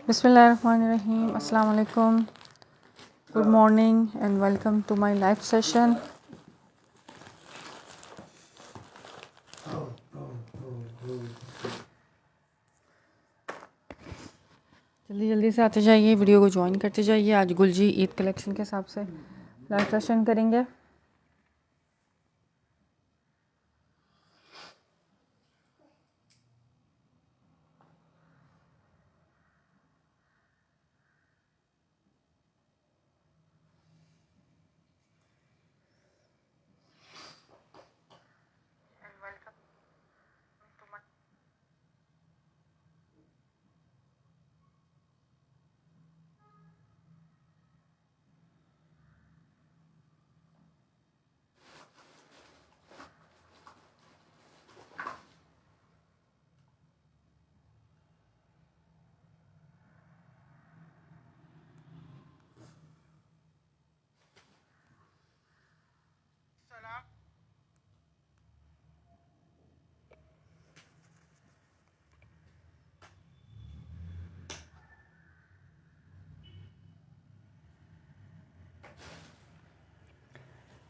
बिस्मिल्लाहिर्रहमानिर्रहीम, अस्सलाम वालेकुम, good morning and welcome to my live session. जल्दी जल्दी से आते जाइए, वीडियो को ज्वाइन करते जाइए। आज गुलजी ईद कलेक्शन के हिसाब से लाइव सेशन करेंगे।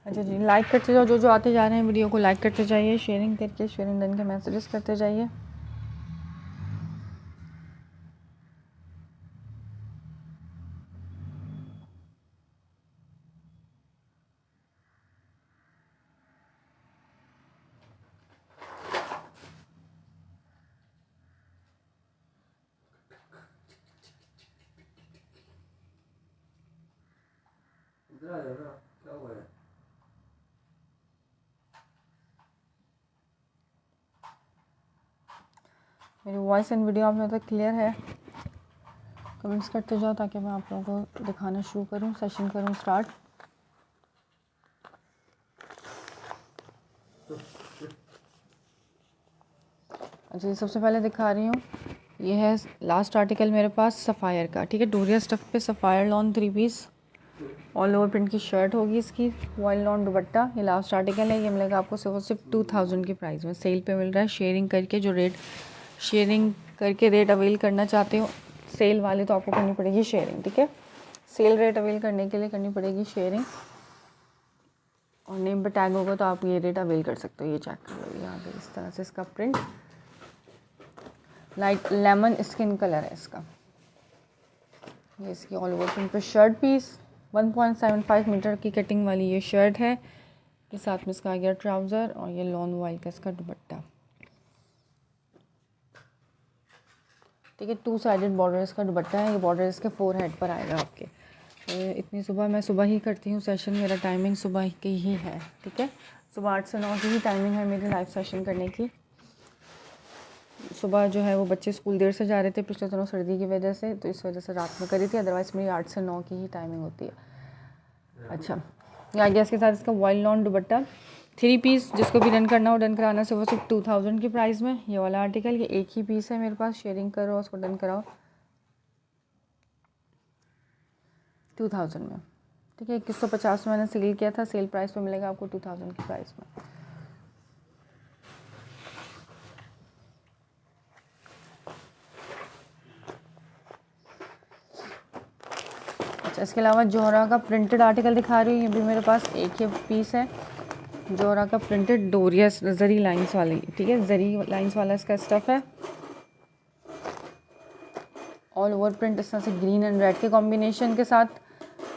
अच्छा जी, लाइक करते जाओ, जो जो आते जा रहे हैं वीडियो को लाइक करते जाइए, शेयरिंग करके शेयरिंग डन के मैसेजेस करते जाइए। मेरी वॉइस एंड वीडियो आप लोगों तक क्लियर है? कमेंट्स करते जाओ ताकि मैं आप लोगों को दिखाना शुरू करूं, सेशन करूं स्टार्ट। अच्छा, सबसे पहले दिखा रही हूँ, ये है लास्ट आर्टिकल मेरे पास सफ़ायर का। ठीक है, डोरिया स्टफ़ पे sapphire lawn 3 piece all over print की शर्ट होगी इसकी, वॉयल लॉन दुपट्टा। ये लास्ट आर्टिकल है, ये मिलेगा आपको सिर्फ 2000 की प्राइस में, सेल पे मिल रहा है। शेयरिंग करके जो रेट शेयरिंग करके रेट अवेल करना चाहते हो सेल वाले, तो आपको करनी पड़ेगी शेयरिंग। ठीक है, सेल रेट अवेल करने के लिए करनी पड़ेगी शेयरिंग, और नेम पे टैग होगा तो आप ये रेट अवेल कर सकते हो। ये चेक करो, यहाँ पे इस तरह से इसका print light lemon skin colour है इसका। ये इसकी ऑल ओवर प्रिंट पे शर्ट पीस 1.75 मीटर की कटिंग वाली ये शर्ट है, के साथ में इसका आ गया ट्राउज़र, और ये लॉन वाइल का इसका दुपट्टा। ठीक है, 2 साइडेड बॉर्डर इसका दुपट्टा है। ये बॉर्डर इसके 4 हेड पर आएगा आपके। इतनी सुबह मैं सुबह ही करती हूँ सेशन, मेरा टाइमिंग सुबह की ही है। ठीक है, सुबह 8 से 9 की ही टाइमिंग है मेरी लाइव सेशन करने की। सुबह जो है वो बच्चे स्कूल देर से जा रहे थे पिछले दिनों सर्दी की वजह से, तो इस वजह से रात में करी थी, अदरवाइज़ मेरी 8 से 9 की ही टाइमिंग होती है। अच्छा, ये आ गया इसके साथ इसका वाइल्ड लॉन दुपट्टा 3 पीस। जिसको भी डन करना हो डन कराना से वो सिर्फ 2000 की प्राइस में। ये वाला आर्टिकल, ये एक ही पीस है मेरे पास, शेयरिंग करो उसको डन कराओ 2000 में। ठीक है, 2150 में मैंने सेल किया था, सेल प्राइस पे मिलेगा आपको 2000 की प्राइस में। अच्छा, इसके अलावा जोहरा का प्रिंटेड आर्टिकल दिखा रही हूँ, ये भी मेरे पास एक ही पीस है। जोहरा का प्रिंटेड डोरिया जरी लाइंस वाली। ठीक है, जरी लाइंस वाला इसका स्टफ़ है। ऑल ओवर प्रिंट इस तरह से ग्रीन एंड रेड के कॉम्बिनेशन के साथ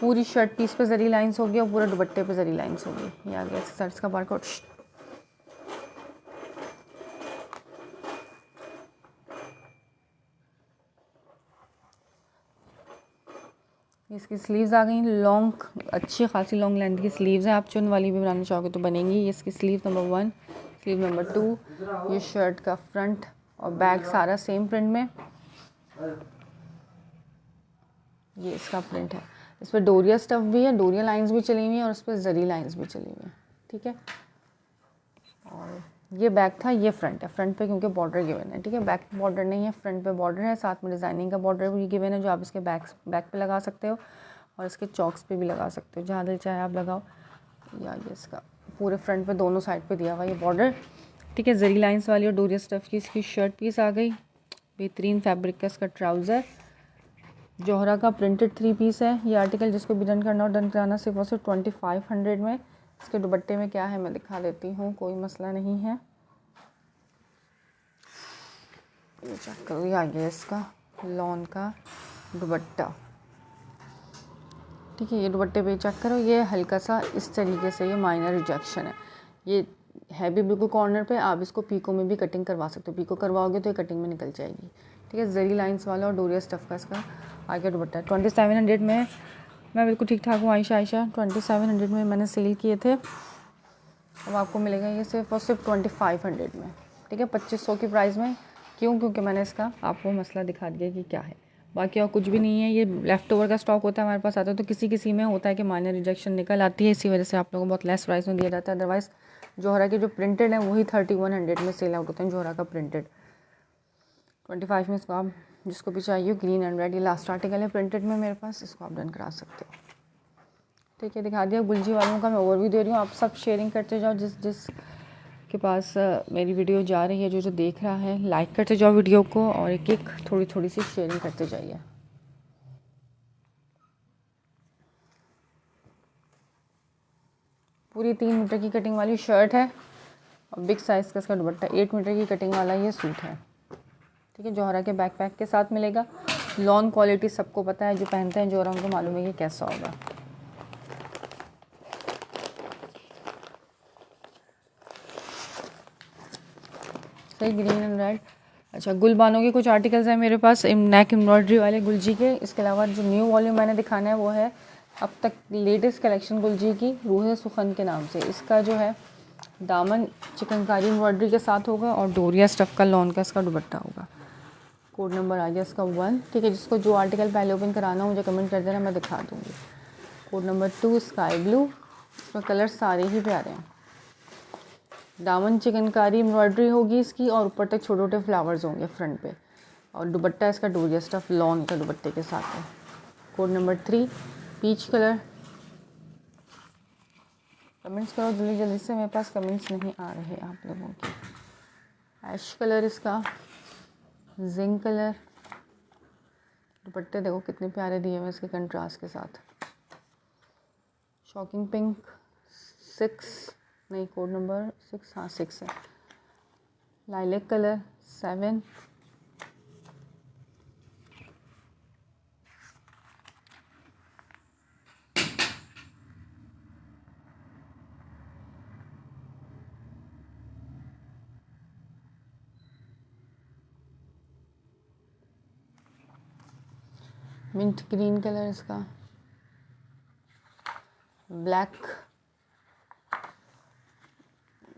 पूरी शर्ट पीस पे जरी लाइंस होगी और पूरा दुपट्टे पे जरी लाइंस होगी। ये आ गया सर्च का बारकोड। इसकी स्लीव्स आ गई लॉन्ग, अच्छी खासी लॉन्ग लेंथ की स्लीव्स हैं। आप चुन वाली भी बनाना चाहोगे तो बनेंगी। ये इसकी स्लीव नंबर 1, स्लीव नंबर 2। ये शर्ट का फ्रंट और बैक सारा सेम प्रिंट में। ये इसका प्रिंट है, इस पर डोरिया स्टफ भी है, डोरिया लाइंस भी चली हुई हैं और इस पर जरी लाइंस भी चली हुई हैं। ठीक है, और ये बैक था, ये फ्रंट है। फ्रंट पे क्योंकि बॉर्डर गिवन है। ठीक है, बैक बॉर्डर नहीं है, फ्रंट पे बॉर्डर है, साथ में डिज़ाइनिंग का बॉर्डर भी गिवन है, जो आप इसके बैक पे लगा सकते हो और इसके चॉक्स पे भी लगा सकते हो, जहाँ दिल चाहे आप लगाओ। या ये इसका पूरे फ्रंट पे दोनों साइड पे दिया हुआ ये बॉर्डर। ठीक है, जरी लाइंस वाली और डोरिया स्टफ की इसकी शर्ट पीस आ गई। बेहतरीन फैब्रिक का इसका ट्राउज़र, जोहरा का प्रिंटेड 3 पीस है ये आर्टिकल, जिसको भी डन करना हो डन कराना सिर्फ और सिर्फ 2500 में। इसके दुपट्टे में क्या है मैं दिखा देती हूँ, कोई मसला नहीं है। ये चेक करो, ये आ गया इसका लॉन का दुपट्टा, ठीक है। ये दुपट्टे पे चेक करो, ये हल्का सा इस तरीके से ये माइनर रिजेक्शन है, ये है भी बिल्कुल कॉर्नर पे। आप इसको पीको में भी कटिंग करवा सकते हो, पीको करवाओगे तो ये कटिंग में निकल जाएगी, ठीक है। जरी लाइंस वाला और डोरिया स्टफ़ का इसका आगे दुपट्टा है। 2700 में मैं बिल्कुल ठीक ठाक हूँ आयशा 2700 में मैंने सेल किए थे। अब आपको मिलेगा ये सिर्फ और सिर्फ 2500 में, ठीक है, 2500 की प्राइस में। क्यों? क्योंकि मैंने इसका आपको मसला दिखा दिया कि क्या है, बाकी और कुछ भी नहीं है। ये लेफ़्ट ओवर का स्टॉक होता है हमारे पास आता है, तो किसी किसी में होता है कि माइनर रिजेक्शन निकल आती है, इसी वजह से आप लोगों को बहुत लेस प्राइस में दिया जाता है। अदरवाइज़ जोहरा के जो प्रिंटेड है वही 3100 में सेल आउट होते हैं, जोहरा का प्रिंटेड। 25 में इसको आप जिसको भी चाहिए, ग्रीन एंड रेड, ये लास्ट आर्टिकल है प्रिंटेड में मेरे पास, इसको आप डन करा सकते हो, ठीक है। दिखा दिया गुलजी वालों का मैं ओवरव्यू दे रही हूँ, आप सब शेयरिंग करते जाओ, जिस जिस के पास मेरी वीडियो जा रही है, जो जो देख रहा है, लाइक करते जाओ वीडियो को, और एक एक थोड़ी थोड़ी सी शेयरिंग करते जाइए। पूरी 3 मीटर की कटिंग वाली शर्ट है और बिग साइज़ का इसका दुपट्टा, 8 मीटर की कटिंग वाला ये सूट है, ठीक है। जोहरा के बैकपैक के साथ मिलेगा। लॉन क्वालिटी सबको पता है, जो पहनते हैं जोहरा उनको मालूम है कि कैसा होगा। सही, ग्रीन एंड रेड। अच्छा, गुलबानों के कुछ आर्टिकल्स हैं मेरे पास, नेक एम्ब्रॉयडरी वाले गुलजी के। इसके अलावा जो न्यू वॉल्यूम मैंने दिखाना है वो है अब तक लेटेस्ट कलेक्शन गुलजी की, रूह सुखन के नाम से। इसका जो है दामन चिकनकारी एम्ब्रॉयडरी के साथ होगा और डोरिया स्टफ़ का लॉन का इसका दुपट्टा होगा। कोड नंबर आ गया इसका 1, ठीक है। जिसको जो आर्टिकल पहले ओपन कराना हो मुझे कमेंट कर देना, मैं दिखा दूँगी। कोड नंबर 2 स्काई ब्लू, इसमें कलर सारे ही प्यारे हैं। दामन चिकनकारी एम्ब्रॉयडरी होगी इसकी और ऊपर तक छोटे छोटे फ्लावर्स होंगे फ्रंट पे, और दुपट्टा इसका डोरिया स्टफ़ लॉन का दुपट्टे के साथ है। Code number 3 peach colour. Comments करो जल्दी जल्दी से, मेरे पास कमेंट्स नहीं आ रहे आप लोगों के। ऐश कलर इसका, जिंक कलर, दुपट्टे देखो कितने प्यारे दिए हुए इसके कंट्रास्ट के साथ। शॉकिंग पिंक 6 नहीं, कोड नंबर 6, हाँ 6 है। Lilac colour 7, mint green colour इसका, ब्लैक,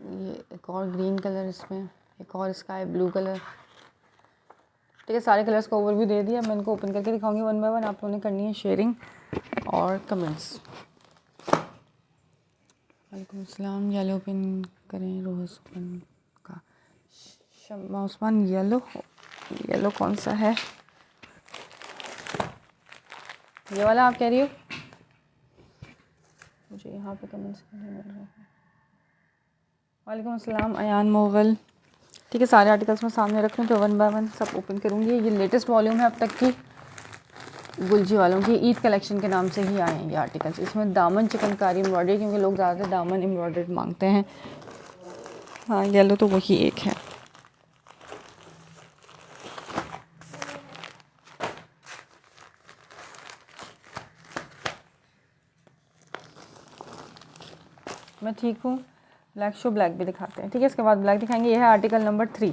ये एक और ग्रीन कलर इसमें, एक और स्काई ब्लू कलर, ठीक है। सारे कलर्स का ओवरव्यू दे दिया, मैं इनको ओपन करके दिखाऊंगी 1 बाय 1। आप लोगों ने करनी है शेयरिंग और कमेंट्स। वालेकुम अस्सलाम। येलो पिन करें रोज़ पिन का। शम्मा उस्मान, येलो कौन सा है? ये वाला आप कह रही हो? मुझे यहाँ पे कमेंट्स नहीं मिल रहे हैं। वालेकुम अस्सलाम अयान मोगल, ठीक है। सारे आर्टिकल्स मैं सामने रख लूँ तो 1 बाय 1 सब ओपन करूँगी। ये लेटेस्ट वॉल्यूम है अब तक की गुलजी वालों की, ईद कलेक्शन के नाम से ही आए हैं ये आर्टिकल्स। इसमें दामन चिकनकारी एम्ब्रॉयडरी, क्योंकि लोग ज़्यादातर दामन एम्ब्रॉयडर्ड मांगते हैं। हाँ, येलो तो वही एक है। मैं ठीक हूँ। ब्लैक शो ब्लैक भी दिखाते हैं, ठीक है। इसके बाद ब्लैक दिखाएंगे। ये है आर्टिकल नंबर 3।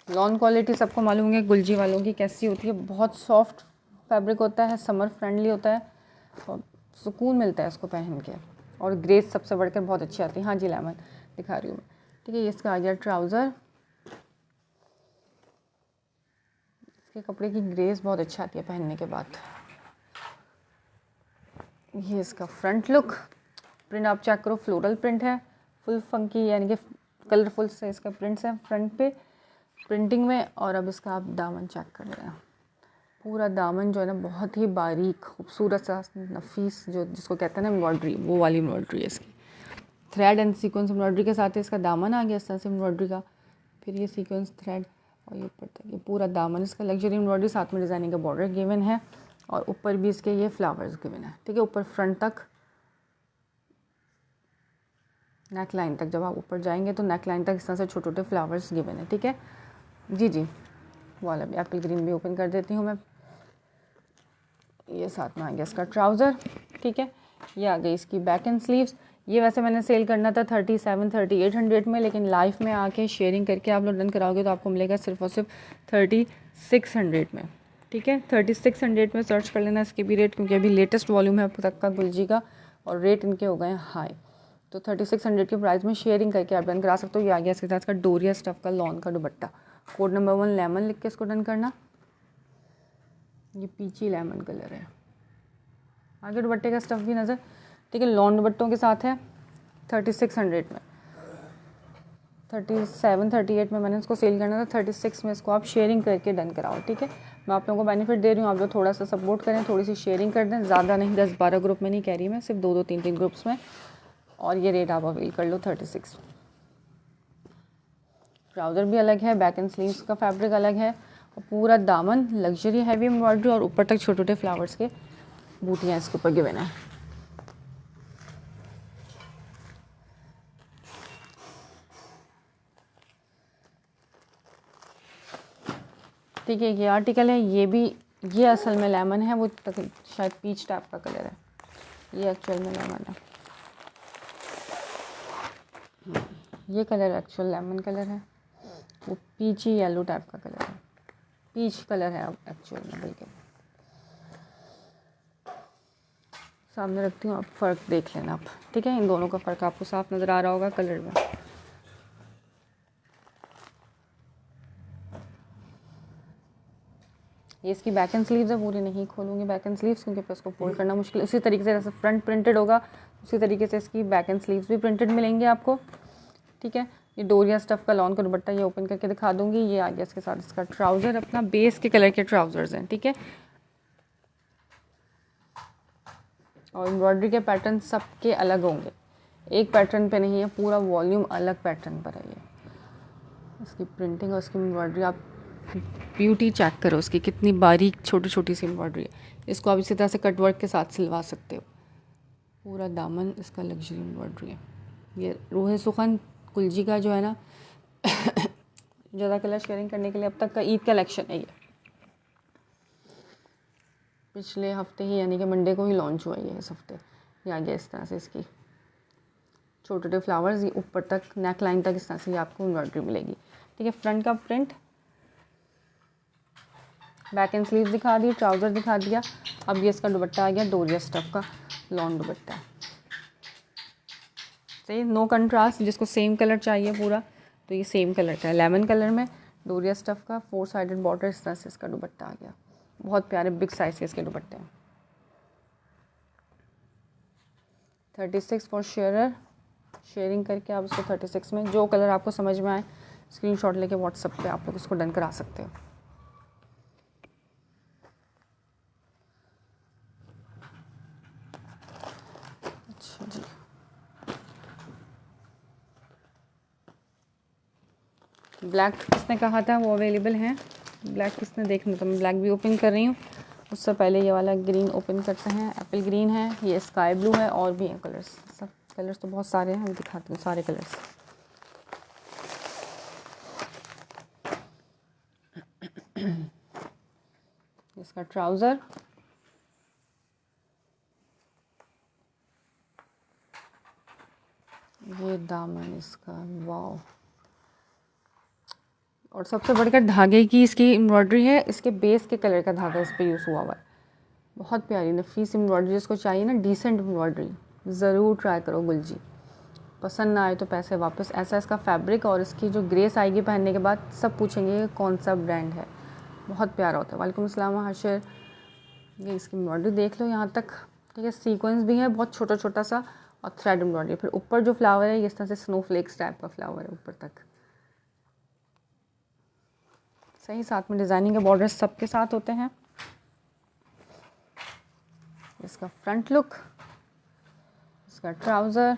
लॉन क्वालिटी सबको मालूम है गुलजी वालों की कैसी होती है, बहुत सॉफ्ट फैब्रिक होता है, समर फ्रेंडली होता है और सुकून मिलता है इसको पहन के, और ग्रेस सबसे बढ़कर बहुत अच्छी आती है। हाँ जी, लेमन दिखा रही हूँ मैं, ठीक है। ये इसका आ गया ट्राउज़र, इसके कपड़े की ग्रेस बहुत अच्छी आती है पहनने के बाद। ये इसका फ्रंट लुक, प्रिंट आप चेक करो, फ्लोरल प्रिंट है, फुल फंकी, यानी कि कलरफुल से इसका प्रिंट्स हैं फ्रंट पे प्रिंटिंग में। और अब इसका आप दामन चेक कर रहे हैं, पूरा दामन जो है ना बहुत ही बारीक खूबसूरत सा नफीस, जो जिसको कहते हैं ना एम्ब्रॉयडरी, वो वाली एम्ब्रॉयडरी है इसकी। थ्रेड एंड सीक्वेंस एम्ब्रॉयडरी के साथ ही इसका दामन आ गया इस तरह से एम्ब्रॉयडरी का। फिर ये सीक्वेंस थ्रेड और ये ऊपर तक ये पूरा दामन इसका लग्जरी एम्ब्रॉयडरी, साथ में डिज़ाइनिंग का बॉर्डर गिवन है और ऊपर भी इसके ये फ्लावर्स गिवन है। ठीक है, ऊपर फ्रंट तक नेक लाइन तक, जब आप ऊपर जाएंगे तो नेक लाइन तक इस तरह से छोटे छोटे फ्लावर्स गिवन है। ठीक है जी वाला भी एप्पल ग्रीन भी ओपन कर देती हूँ मैं। ये साथ में आ गया इसका ट्राउज़र। ठीक है, ये आ गई इसकी बैक एंड स्लीव्स। ये वैसे मैंने सेल करना था 37-3800 में, लेकिन लाइफ में आके शेयरिंग करके आप लोग डन कराओगे तो आपको मिलेगा सिर्फ और सिर्फ 3600 में। ठीक है, 3600 में सर्च कर लेना इसके भी रेट, क्योंकि अभी लेटेस्ट वॉल्यूम है अब तक का गुलजी का और रेट इनके हो गए हैं हाई। तो 3600 के प्राइस में शेयरिंग करके आप डन करा सकते हो। ये आ गया इसके साथ का डोरिया स्टफ का लॉन का दुपट्टा, कोड नंबर 1 लेमन लिख के इसको डन करना। ये पीची लेमन कलर है। आगे दुपट्टे का स्टफ भी नज़र। ठीक है, लॉन दुपट्टों के साथ है 3600 में। 37-38 में मैंने इसको सेल करना था, 36 में इसको आप शेयरिंग करके डन कराओ। ठीक है, मैं आप लोगों को बेनिफिट दे रही हूँ, आप लोग थोड़ा सा सपोर्ट करें, थोड़ी सी शेयरिंग कर दें, ज़्यादा नहीं, 10-12 ग्रुप में नहीं कह रही मैं, सिर्फ 2-2 3-3 ग्रुप्स में। और ये रेट आप अवेल कर लो 36। ट्राउज़र भी अलग है, बैक एंड स्लीव्स का फैब्रिक अलग है और पूरा दामन लग्जरी हैवी एम्ब्रॉयडरी और ऊपर तक छोटे छोटे फ्लावर्स के बूटियाँ इसके ऊपर गिवन है। ठीक है, ये आर्टिकल है, ये भी, ये असल में लेमन है, वो शायद पीच टाइप का कलर है, ये एक्चुअल में लेमन है। ये कलर एक्चुअल लेमन कलर है, वो पीची येलो टाइप का कलर है, पीच कलर है अब एक्चुअल में। बल्कि सामने रखती हूँ, आप फ़र्क देख लेना आप। ठीक है, इन दोनों का फ़र्क आपको साफ नज़र आ रहा होगा कलर में। ये इसकी बैक एंड स्लीव्स है, पूरी नहीं खोलूँगी बैक एंड स्लीव्स क्योंकि इसको फोल्ड करना मुश्किल। उसी तरीके से जैसे फ्रंट प्रिंटेड होगा उसी तरीके से इसकी बैक एंड स्लीव्स भी प्रिंटेड मिलेंगे आपको। ठीक है, ये डोरिया स्टफ का लॉन का दुपट्टा, ये ओपन करके दिखा दूँगी। ये आ गया इसके साथ इसका ट्राउज़र, अपना बेस के कलर के ट्राउज़र्स हैं। ठीक है, और एम्ब्रॉयडरी के पैटर्न सबके अलग होंगे, एक पैटर्न पे नहीं है, पूरा वॉल्यूम अलग पैटर्न पर है। ये इसकी प्रिंटिंग और इसकी एम्ब्रॉयडरी आप ब्यूटी चेक करो उसकी, कितनी बारीक छोटी छोटी सी एम्ब्रॉयडरी है। इसको आप इसी तरह से कटवर्क के साथ सिलवा सकते हो। पूरा दामन इसका लग्जरी एम्ब्रॉयडरी है। ये रूह सुखन कुलजी का जो है ना ज़्यादा कलर शेयरिंग करने के लिए अब तक का ईद कलेक्शन है। ये पिछले हफ्ते ही यानी कि मंडे को ही लॉन्च हुआ है इस हफ्ते। ये आ गया इस तरह से, इसकी छोटे छोटे फ्लावर्स, ये ऊपर तक नेक लाइन तक इस तरह से आपको एम्ब्रॉयडरी मिलेगी। ठीक है, फ्रंट का प्रिंट, बैक एंड स्लीव दिखा दी, ट्राउज़र दिखा दिया। अब ये इसका दुपट्टा आ गया, डोरिया स्टफ का लॉन दुपट्टा। सही, नो कंट्रास्ट, जिसको सेम कलर चाहिए पूरा तो ये सेम कलर का है, लेमन कलर में डोरिया स्टफ का 4 साइडेड बॉर्डर, इस तरह से इसका दुपट्टा आ गया। बहुत प्यारे बिग साइज़ के इसके दुपट्टे हैं। 36 फॉर शेयरर, शेयरिंग करके आप इसको 36 में, जो कलर आपको समझ में आए स्क्रीनशॉट लेके व्हाट्सएप पे आप लोग इसको डन करा सकते हो। अच्छा जी, ब्लैक किसने कहा था वो अवेलेबल हैं, ब्लैक किसने देखना था, मैं ब्लैक भी ओपन कर रही हूँ। उससे पहले ये वाला ग्रीन ओपन करते हैं, एप्पल ग्रीन है, ये स्काई ब्लू है, और भी हैं कलर्स, सब कलर्स तो बहुत सारे हैं, मैं दिखाती हूँ सारे कलर्स। इसका ट्राउज़र, ये दामन इसका, वाव। और सबसे बढ़कर धागे की इसकी एम्ब्रॉयडरी है, इसके बेस के कलर का धागा इस पर यूज़ हुआ हुआ है। बहुत प्यारी नफीस एम्ब्रॉयडरी, जिसको चाहिए ना डिसेंट एम्ब्रॉयडरी, ज़रूर ट्राई करो गुलजी। पसंद ना आए तो पैसे वापस। ऐसा इसका फैब्रिक और इसकी जो ग्रेस आएगी पहनने के बाद, सब पूछेंगे कौन सा ब्रांड है, बहुत प्यारा होता है। वालेकुम अस्सलाम हाशिर, ये इसकी एम्ब्रॉयडरी देख लो यहाँ तक। ठीक है, सीक्वेंस भी है बहुत छोटा छोटा सा और थ्रेड एम्ब्रॉयडरी। फिर ऊपर जो फ्लावर है इस तरह से स्नोफ्लेक्स टाइप का फ्लावर है ऊपर तक, सही। साथ में डिज़ाइनिंग के बॉर्डर सबके साथ होते हैं। इसका फ्रंट लुक, इसका trouser,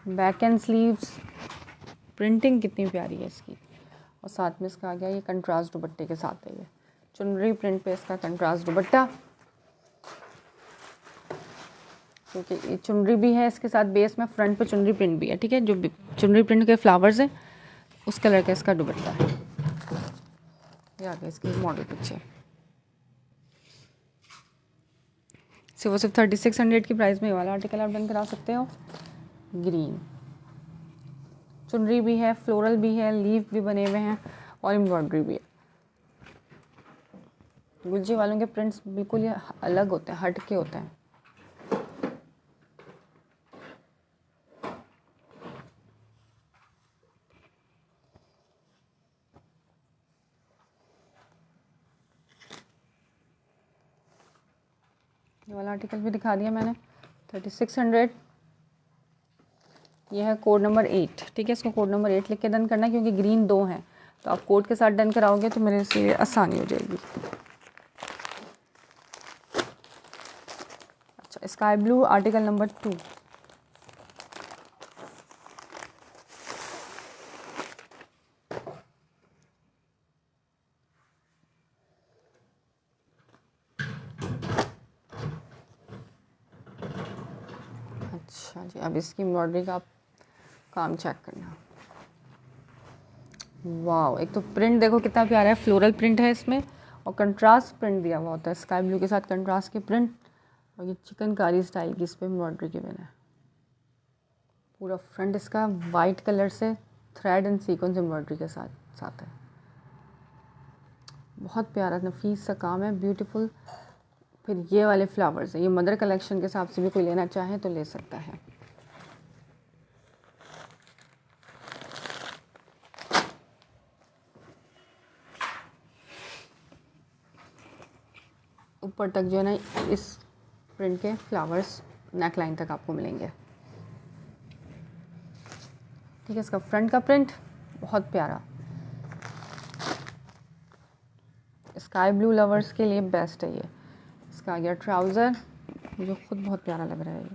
back and sleeves, printing कितनी प्यारी है इसकी। और साथ में इसका आ गया ये कंट्रास्ट दुपट्टे के साथ है, ये चुनरी प्रिंट पे इसका कंट्रास्ट दुपट्टा, क्योंकि ये चुनरी भी है इसके साथ बेस में, फ्रंट पे चुनरी प्रिंट भी है, ठीक है। जो चुनरी प्रिंट के फ्लावर्स हैं उस कलर का इसका दुपट्टा है। ये आ गया इसकी मॉडल पिक्चर। सिर्फ 3600 की प्राइस में ये वाला आर्टिकल आप डन करा सकते हो। ग्रीन चुनरी भी है, फ्लोरल भी है, लीफ भी बने हुए हैं और एम्ब्रॉयडरी भी है। गुलजी वालों के प्रिंट्स बिल्कुल ये अलग होते हैं, हट के होते हैं। ये वाला आर्टिकल भी दिखा दिया मैंने 3600। ये है कोड नंबर 8, ठीक है। इसको कोड नंबर 8 लिख के डन करना है, क्योंकि ग्रीन 2 हैं तो आप कोड के साथ डन कराओगे तो मेरे से आसानी हो जाएगी। अच्छा, स्काई ब्लू आर्टिकल नंबर 2। अच्छा जी, अब इसकी एम्ब्रॉयडरी का आप काम चेक करना। वाह, एक तो प्रिंट देखो कितना प्यारा है, फ्लोरल प्रिंट है इसमें और कंट्रास्ट प्रिंट दिया हुआ होता है स्काई ब्लू के साथ कंट्रास्ट की प्रिंट। और ये चिकनकारी स्टाइल की इस पर एम्ब्रॉयडरी की मैंने पूरा फ्रंट इसका वाइट कलर से थ्रेड एंड सीक्वेंस एम्ब्रॉयडरी के साथ साथ है। बहुत प्यारा नफीस सा काम है, ब्यूटीफुल। फिर ये वाले फ्लावर्स हैं, ये मदर कलेक्शन के हिसाब से भी कोई लेना चाहे तो ले सकता है। ऊपर तक जो है ना इस प्रिंट के फ्लावर्स नेक लाइन तक आपको मिलेंगे, ठीक है। इसका फ्रंट का प्रिंट बहुत प्यारा, स्काई ब्लू लवर्स के लिए बेस्ट है ये। इसका आ गया ट्राउज़र जो खुद बहुत प्यारा लग रहा है। ये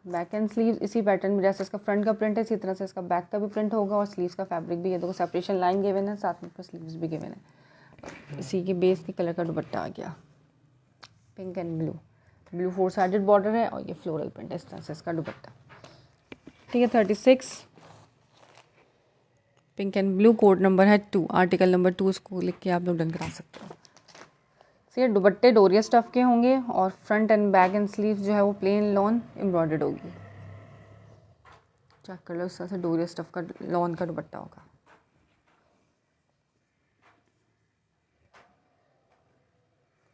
बैक एंड स्लीव इसी पैटर्न में, जैसे इसका फ्रंट का प्रिंट है इसी तरह से इसका बैक का भी प्रिंट होगा और स्लीव्स का फैब्रिक भी है। देखो सेपरेशन लाइन गिवन है, साथ में ऊपर स्लीव्स भी गिवन है। इसी के बेस के कलर का दुपट्टा आ गया pink and blue, blue 4 sided border है और ये फ्लोरल प्रिंट है इस तरह से इसका दुपट्टा, ठीक है। 36 pink and blue, code number है 2, आर्टिकल नंबर 2, इसको लिख के आप लोग डन करा सकते हो। ये दुपट्टे डोरिया स्टफ के होंगे और front end back and sleeve जो है वो प्लेन लॉन एम्ब्रॉयडर्ड होगी। चेक कर लो, इस तरह से डोरिया स्टफ का लॉन का दुपट्टा होगा।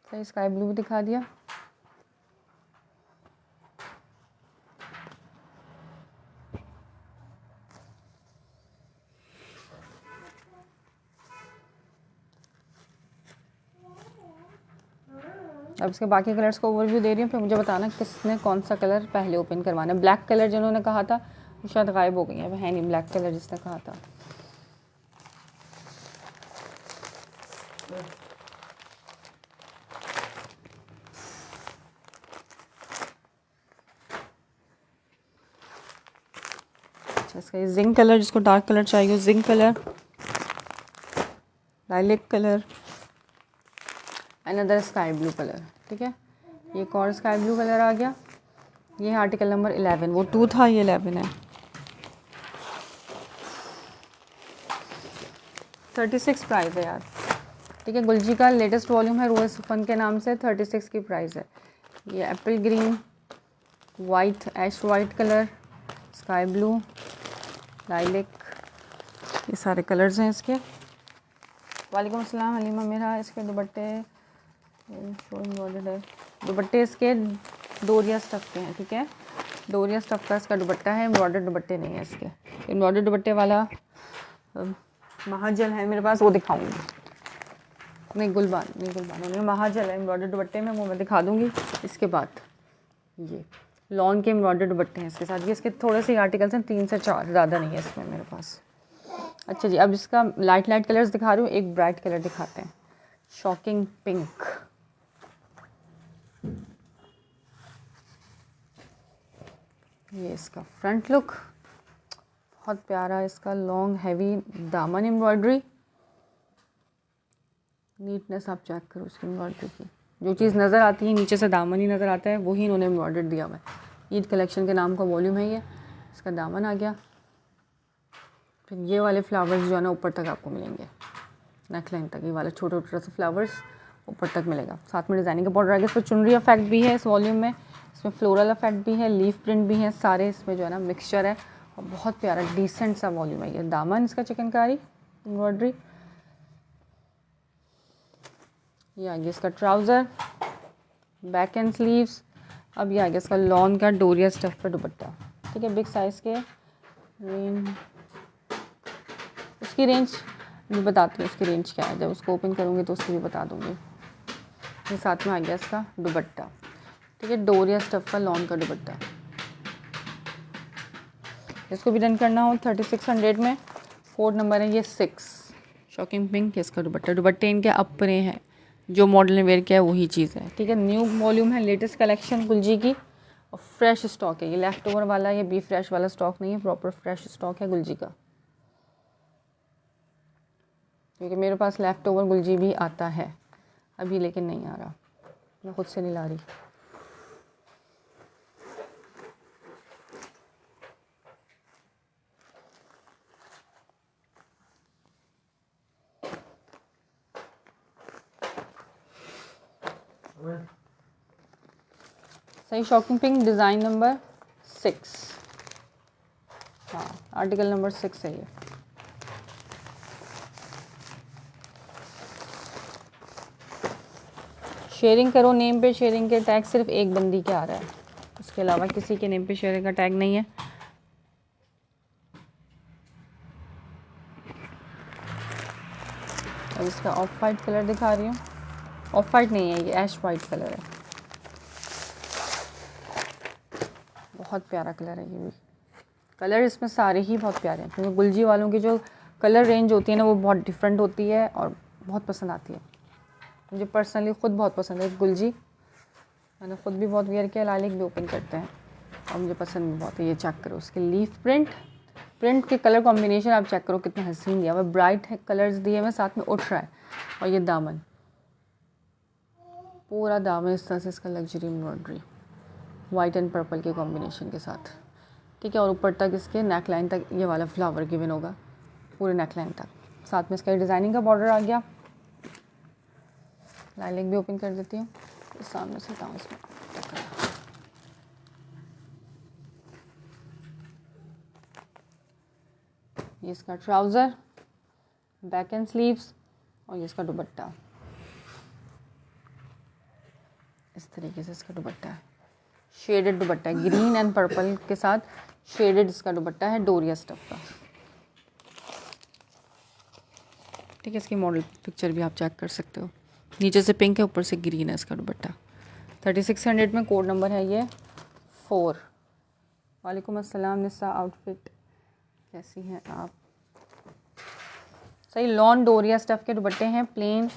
सही, स्काई ब्लू भी दिखा दिया। अब इसके बाकी कलर्स को ओवरव्यू दे रही हूँ, फिर मुझे बताना किसने कौन सा कलर पहले ओपन करवाना है। ब्लैक कलर जिन्होंने कहा था वो शायद गायब हो गई है, है नहीं ब्लैक कलर जिसने कहा था। अच्छा, इसका ये जिंक कलर, जिसको डार्क कलर चाहिए zinc colour, lilac colour, another sky blue colour, ठीक है। ये एक और स्काई ब्लू कलर आ गया। ये है आर्टिकल नंबर 11, वो 2 था, ये 11 है। 36 प्राइस है यार, ठीक है। गुलजी का लेटेस्ट वॉल्यूम है रोज फन के नाम से, 36 की प्राइस है। ये apple green, white, ash white colour, sky blue, lilac, ये सारे कलर्स हैं इसके। वालेकुम अस्सलाम हलीमा मेरा। इसके दुपट्टे दुपट्टे इसके डोरिया स्टफ के हैं, ठीक है। डोरिया स्टफ का इसका दुपट्टा है, एम्ब्रॉयडर्ड दुपट्टे नहीं है इसके। एम्ब्रॉयडर्ड दुपट्टे वाला महाजल है मेरे पास, वो दिखाऊंगी। नहीं गुलबान महाजल है एम्ब्रॉयडर्ड दुपट्टे में, वो मैं दिखा दूंगी इसके बाद। ये लॉन के एम्ब्रॉयडर्ड दुपट्टे हैं इसके साथ। ये इसके थोड़े से आर्टिकल्स हैं, 3 से 4, ज़्यादा नहीं है इसमें मेरे पास। अच्छा जी, अब इसका लाइट लाइट कलर्स दिखा रही हूँ, एक ब्राइट कलर दिखाते हैं, शॉकिंग पिंक। ये इसका फ्रंट लुक बहुत प्यारा इसका लॉन्ग हैवी दामन एम्ब्रॉयडरी। नीटनेस आप चेक करो इसकी एम्ब्रॉयडरी की, जो चीज़ नज़र आती है नीचे से दामन ही नज़र आता है, वही इन्होंने एम्ब्रॉयडर दिया हुआ है। ईद कलेक्शन के नाम का वॉल्यूम है ये। इसका दामन आ गया। फिर ये वाले फ्लावर्स जो है ना ऊपर तक आपको मिलेंगे, नेकलाइन तक ये वाला छोटा छोटा सा फ्लावर्स ऊपर तक मिलेगा। साथ में डिज़ाइनिंग का बॉर्डर आ गया। इस पर चुनरी इफेक्ट भी है इस वॉल्यूम में, इसमें फ्लोरल इफेक्ट भी है, लीफ प्रिंट भी है, सारे इसमें जो है ना मिक्सचर है और बहुत प्यारा डिसेंट सा वॉल्यूम है ये। दामन इसका चिकनकारी एम्ब्रॉयडरी। ये आ गया इसका ट्राउज़र, बैक एंड स्लीव्स। अब ये आ गया इसका लॉन का डोरिया स्टफ पर दुपट्टा। ठीक है, बिग साइज़ के रेंज, उसकी रेंज मैं बताती हूँ उसकी रेंज क्या है, जब उसको ओपन करूँगी तो उसकी भी बता दूँगी। ये साथ में आ गया इसका दुपट्टा। ठीक है, डोरिया स्टफ का लॉन का दुपट्टा। इसको भी डन करना हो 3600 में। कोड नंबर है ये 6। शॉकिंग पिंक इसका दुपट्टा। दुपट्टे इनके अपने हैं, जो मॉडल ने वेयर किया है वही चीज़ है। ठीक है, न्यू वॉल्यूम है, लेटेस्ट कलेक्शन गुलजी की और फ्रेश स्टॉक है। ये लेफ्ट ओवर वाला, ये बी फ्रेश वाला स्टॉक नहीं है, प्रॉपर फ्रेश स्टॉक है गुलजी का। क्योंकि मेरे पास लेफ्ट ओवर गुलजी भी आता है अभी, लेकिन नहीं आ रहा, मैं खुद से नहीं ला रही। सही, शॉकिंग पिंक डिज़ाइन नंबर 6। हाँ, आर्टिकल नंबर 6 है ये। शेयरिंग करो नेम पे, शेयरिंग के टैग सिर्फ एक बंदी के आ रहा है, इसके अलावा किसी के नेम पे शेयरिंग का टैग नहीं है। और इसका ऑफ वाइट कलर दिखा रही हूँ। ऑफ वाइट नहीं है ये, ऐश वाइट कलर है। बहुत प्यारा कलर है ये भी। कलर इसमें सारे ही बहुत प्यारे हैं, क्योंकि गुलजी वालों की जो कलर रेंज होती है ना वो बहुत डिफरेंट होती है और बहुत पसंद आती है। मुझे पर्सनली ख़ुद बहुत पसंद है गुलजी, मैंने ख़ुद भी बहुत वेयर किया, लालिक भी ओपन करते हैं और मुझे पसंद भी बहुत है। ये चेक करो उसके लीफ प्रिंट, प्रिंट के कलर कॉम्बिनेशन आप चेक करो कितना हसीन दिया हुआ, ब्राइट है कलर्स दिए हुए, साथ में उठ रहा है। और ये दामन, पूरा दामन इस तरह से इसका luxury embroidery white and purple के कॉम्बिनेशन के साथ। ठीक है, और ऊपर तक इसके नेक लाइन तक ये वाला फ्लावर गिवन होगा, पूरे नेक लाइन तक। साथ में इसका डिज़ाइनिंग का बॉर्डर आ गया। लाइनिंग भी ओपन कर देती हूँ, इस सामने से हटाऊँ इसमें। ये इसका ट्राउज़र, बैक एंड स्लीव्स और ये इसका दुपट्टा। इस तरीके से इसका दुपट्टा है, शेडेड दुपट्टा है, ग्रीन एंड पर्पल के साथ शेडेड इसका दुपट्टा है, डोरिया स्टफ का। ठीक है, इसकी मॉडल पिक्चर भी आप चेक कर सकते हो, नीचे से पिंक है, ऊपर से ग्रीन है इसका दुपट्टा। 3600 में। कोड नंबर है ये 4। वालेकुम अस्सलाम निसा आउटफिट, कैसी हैं आप? सही, लॉन डोरिया स्टफ के दुपट्टे हैं, प्लेन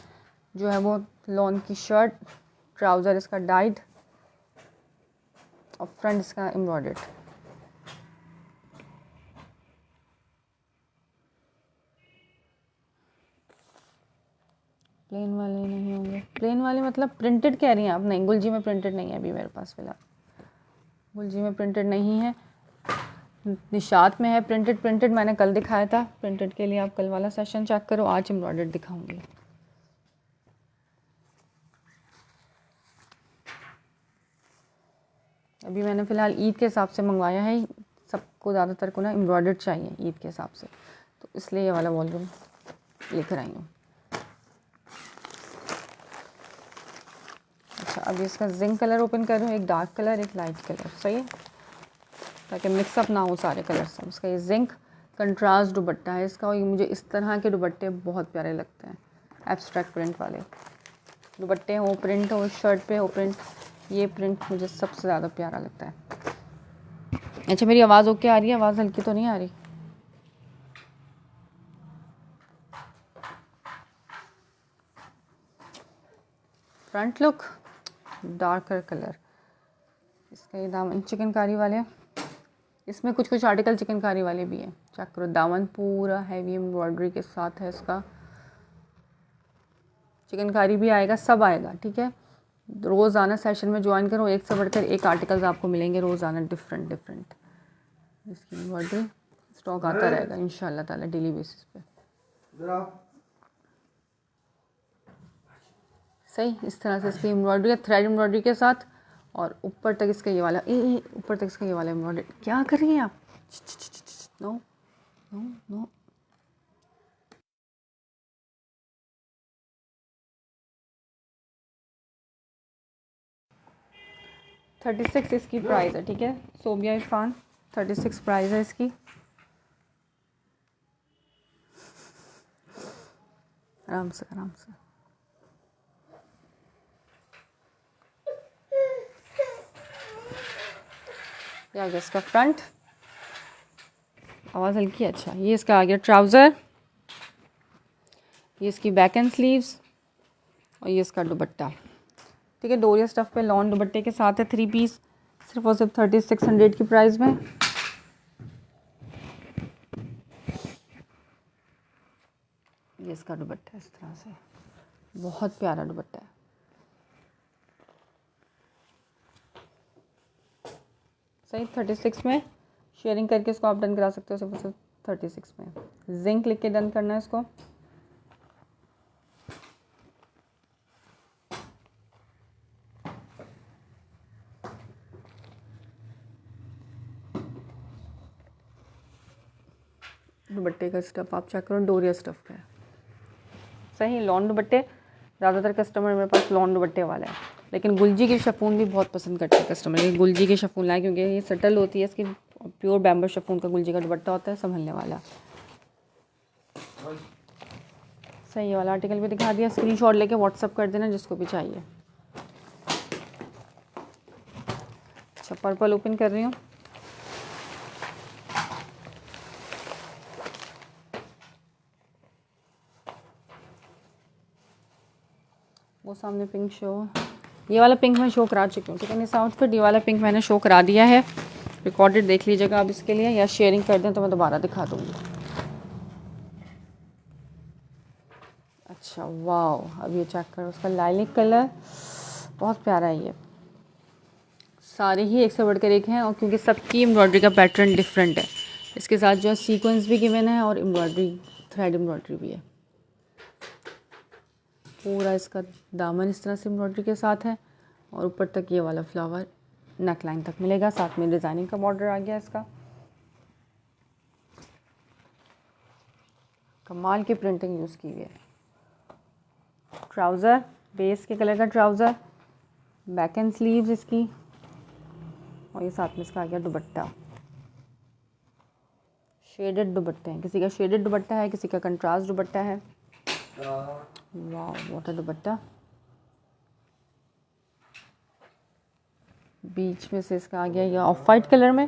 जो है वो लॉन की शर्ट, ट्राउज़र इसका डाइड और फ्रंट इसका एम्ब्रॉयडर्ड। प्लेन वाले नहीं होंगे, प्लेन वाले मतलब प्रिंटेड कह रही हैं आप? नहीं, गुलजी में प्रिंटेड नहीं है अभी मेरे पास फिलहाल, गुलजी में प्रिंटेड नहीं है। निशात में है प्रिंटेड। प्रिंटेड मैंने कल दिखाया था, प्रिंटेड के लिए आप कल वाला सेशन चेक करो, आज एम्ब्रॉयडर्ड दिखाऊंगी। अभी मैंने फ़िलहाल ईद के हिसाब से मंगवाया है, सबको ज़्यादातर को ना एम्ब्रॉयडर्ड चाहिए ईद के हिसाब से, तो इसलिए ये वाला वॉल्यूम लेकर आई हूँ। अच्छा, अभी इसका जिंक कलर ओपन कर रही हूँ, एक डार्क कलर एक लाइट कलर, सही है, ताकि मिक्सअप ना हो सारे कलर सब। इसका ये जिंक कंट्रास्ट दुपट्टा है इसका, और ये मुझे इस तरह के दुपट्टे बहुत प्यारे लगते हैं, एब्स्ट्रैक्ट प्रिंट वाले दुपट्टे हो, प्रिंट हो, शर्ट पे हो प्रिंट, ये प्रिंट मुझे सबसे ज़्यादा प्यारा लगता है। अच्छा, मेरी आवाज़ ओके आ रही है? आवाज़ हल्की तो नहीं आ रही? फ्रंट लुक डार्कर कलर, इसका ये दामन चिकनकारी वाले इसमें कुछ कुछ आर्टिकल चिकनकारी वाले भी हैं। चेक करो, दामन पूरा हैवी एम्ब्रॉयडरी के साथ है, इसका चिकनकारी भी आएगा, सब आएगा। ठीक है, रोज़ाना सेशन में ज्वाइन करो, एक से बढ़कर एक आर्टिकल्स आपको मिलेंगे रोज़ाना, डिफरेंट डिफरेंट। इसकी एम्ब्रॉयडरी स्टॉक आता रहेगा इंशाल्लाह ताला डेली बेसिस पे। सही, इस तरह से इसकी एम्ब्रॉयडरी है, थ्रेड एम्ब्रॉयडरी के साथ, और ऊपर तक इसका ये वाला ऊपर तक इसका ये वाला एम्ब्रॉयडरी। क्या कर रही हैं आप? No no no. 36 इसकी प्राइस है। ठीक है, सोबिया इरफान 36 प्राइस है इसकी। आराम से आराम से। क्या गया इसका फ्रंट, आवाज़ हल्की। अच्छा, ये इसका आ गया ट्राउज़र, ये इसकी बैक एंड स्लीव्स, और ये इसका दुपट्टा। ठीक है, डोरिया स्टफ़ पे लॉन दुपट्टे के साथ है, 3 पीस, सिर्फ और सिर्फ 3600 की प्राइस में। ये इसका दुपट्टा इस तरह से, बहुत प्यारा दुपट्टा है। सही, 36 में शेयरिंग करके इसको आप डन करा सकते हो, सिर्फ और सिर्फ 36 में। जिंक लिख के डन करना है इसको। दुपट्टे का स्टफ़ आप चेक करो, डोरिया स्टफ़ का है। सही, लॉन दुपट्टे ज़्यादातर कस्टमर मेरे पास लॉन दुपट्टे वाला है, लेकिन गुलजी की शफून भी बहुत पसंद करते हैं कस्टमर। ये गुलजी की शफून लाए, क्योंकि ये सटल होती है, इसकी प्योर बैम्बो शफून का गुलजी का दुपट्टा होता है, संभलने वाला। सही, ये वाला आर्टिकल भी दिखा दिया, स्क्रीनशॉट लेके व्हाट्सअप कर देना जिसको भी चाहिए। अच्छा, पर्पल ओपन कर रही हूँ। वो सामने पिंक शो, ये वाला पिंक मैं शो करा चुकी हूँ। ठीक है, इस आउटफिट ये वाला पिंक मैंने शो करा दिया है, रिकॉर्डेड देख लीजिएगा आप इसके लिए, या शेयरिंग कर दें तो मैं दोबारा दिखा दूँगी। अच्छा, वाह, अब ये चेक करो, उसका लाइलिक कलर बहुत प्यारा है। ये सारे ही एक से बढ़कर एक हैं, और क्योंकि सबकी एम्ब्रॉयडरी का पैटर्न डिफरेंट है, इसके साथ जो है सीक्वेंस भी गिवन है और एम्ब्रॉयडरी, थ्रेड एम्ब्रॉयडरी भी है। पूरा इसका दामन इस तरह से एम्ब्रॉयडरी के साथ है, और ऊपर तक ये वाला फ्लावर नेक लाइन तक मिलेगा, साथ में डिज़ाइनिंग का बॉर्डर आ गया इसका। कमाल की प्रिंटिंग यूज़ की हुई है। ट्राउज़र बेस के कलर का ट्राउज़र, बैक एंड स्लीव्स इसकी, और ये साथ में इसका आ गया दुपट्टा। शेडेड दुपट्टे हैं, किसी का शेडेड दुपट्टा है, किसी का कंट्रास्ट दुपट्टा है। वाह, व्हाट अ दुपट्टा। बीच में से इसका आ गया ये ऑफ वाइट कलर में,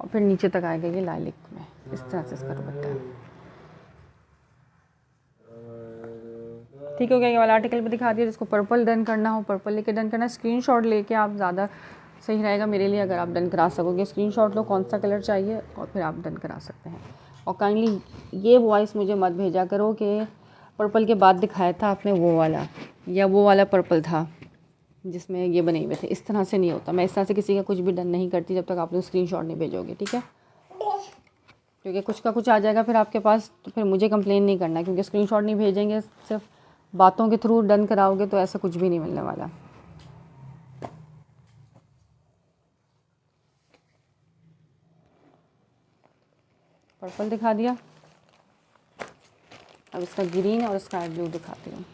और फिर नीचे तक आएगा ये लाइलिक में, इस तरह से इसका दुपट्टा है। ठीक हो गया, ये वाला आर्टिकल भी दिखा दिया। जिसको पर्पल डन करना हो, पर्पल लेके डन करना, स्क्रीनशॉट लेके आप ज़्यादा सही रहेगा मेरे लिए, अगर आप डन करा सकोगे। स्क्रीनशॉट लो कौन सा कलर चाहिए, और फिर आप डन करा सकते हैं। और काइंडली ये वॉइस मुझे मत भेजा करो कि पर्पल के बाद दिखाया था आपने वो वाला, या वो वाला पर्पल था जिसमें ये बने हुए थे। इस तरह से नहीं होता, मैं इस तरह से किसी का कुछ भी डन नहीं करती जब तक आप लोग स्क्रीनशॉट नहीं भेजोगे। ठीक है, क्योंकि कुछ का कुछ आ जाएगा फिर आपके पास, तो फिर मुझे कंप्लेन नहीं करना, क्योंकि स्क्रीनशॉट नहीं भेजेंगे, सिर्फ बातों के थ्रू डन कराओगे तो ऐसा कुछ भी नहीं मिलने वाला। पर्पल दिखा दिया, अब इसका ग्रीन और स्काई ब्लू दिखाती हूँ।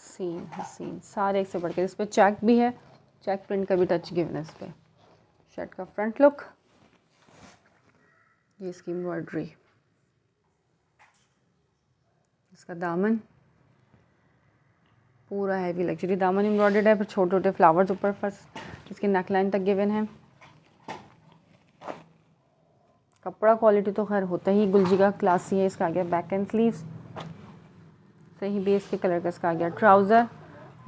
सीन हसीन, सारे एक से बढ़ के। इस पर चेक भी है, चेक प्रिंट का भी टच गिवन है इस पर। शर्ट का फ्रंट लुक, ये इसकी एम्ब्रॉयडरी, इसका दामन पूरा हैवी लग्जरी दामन एम्ब्रॉयडर्ड है, फिर छोटे छोटे फ्लावर्स ऊपर फर्स्ट इसके नेक लाइन तक गिवन है। कपड़ा क्वालिटी तो खैर होता ही गुलजी का क्लासी है। इसका आ गया बैक एंड स्लीव्स, सही बेस के कलर का इसका आ गया ट्राउज़र,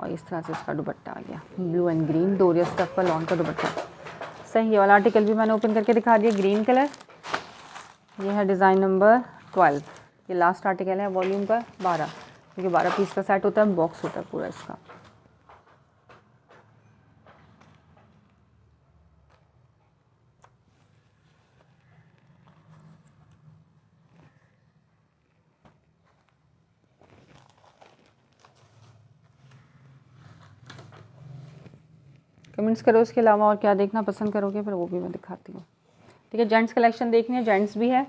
और इस तरह से इसका दुपट्टा आ गया ब्लू एंड ग्रीन डोरिया स्टफ का लॉन का दुपट्टा। सही, ये वाला आर्टिकल भी मैंने ओपन करके दिखा दिया, ग्रीन कलर। ये है डिज़ाइन नंबर 12। ये लास्ट आर्टिकल है वॉल्यूम का 12, क्योंकि 12 पीस का सेट होता है, बॉक्स होता है पूरा इसका। कमेंट्स करो इसके अलावा और क्या देखना पसंद करोगे, फिर वो भी मैं दिखाती हूँ। ठीक है, जेंट्स कलेक्शन देखनी है, जेंट्स भी है।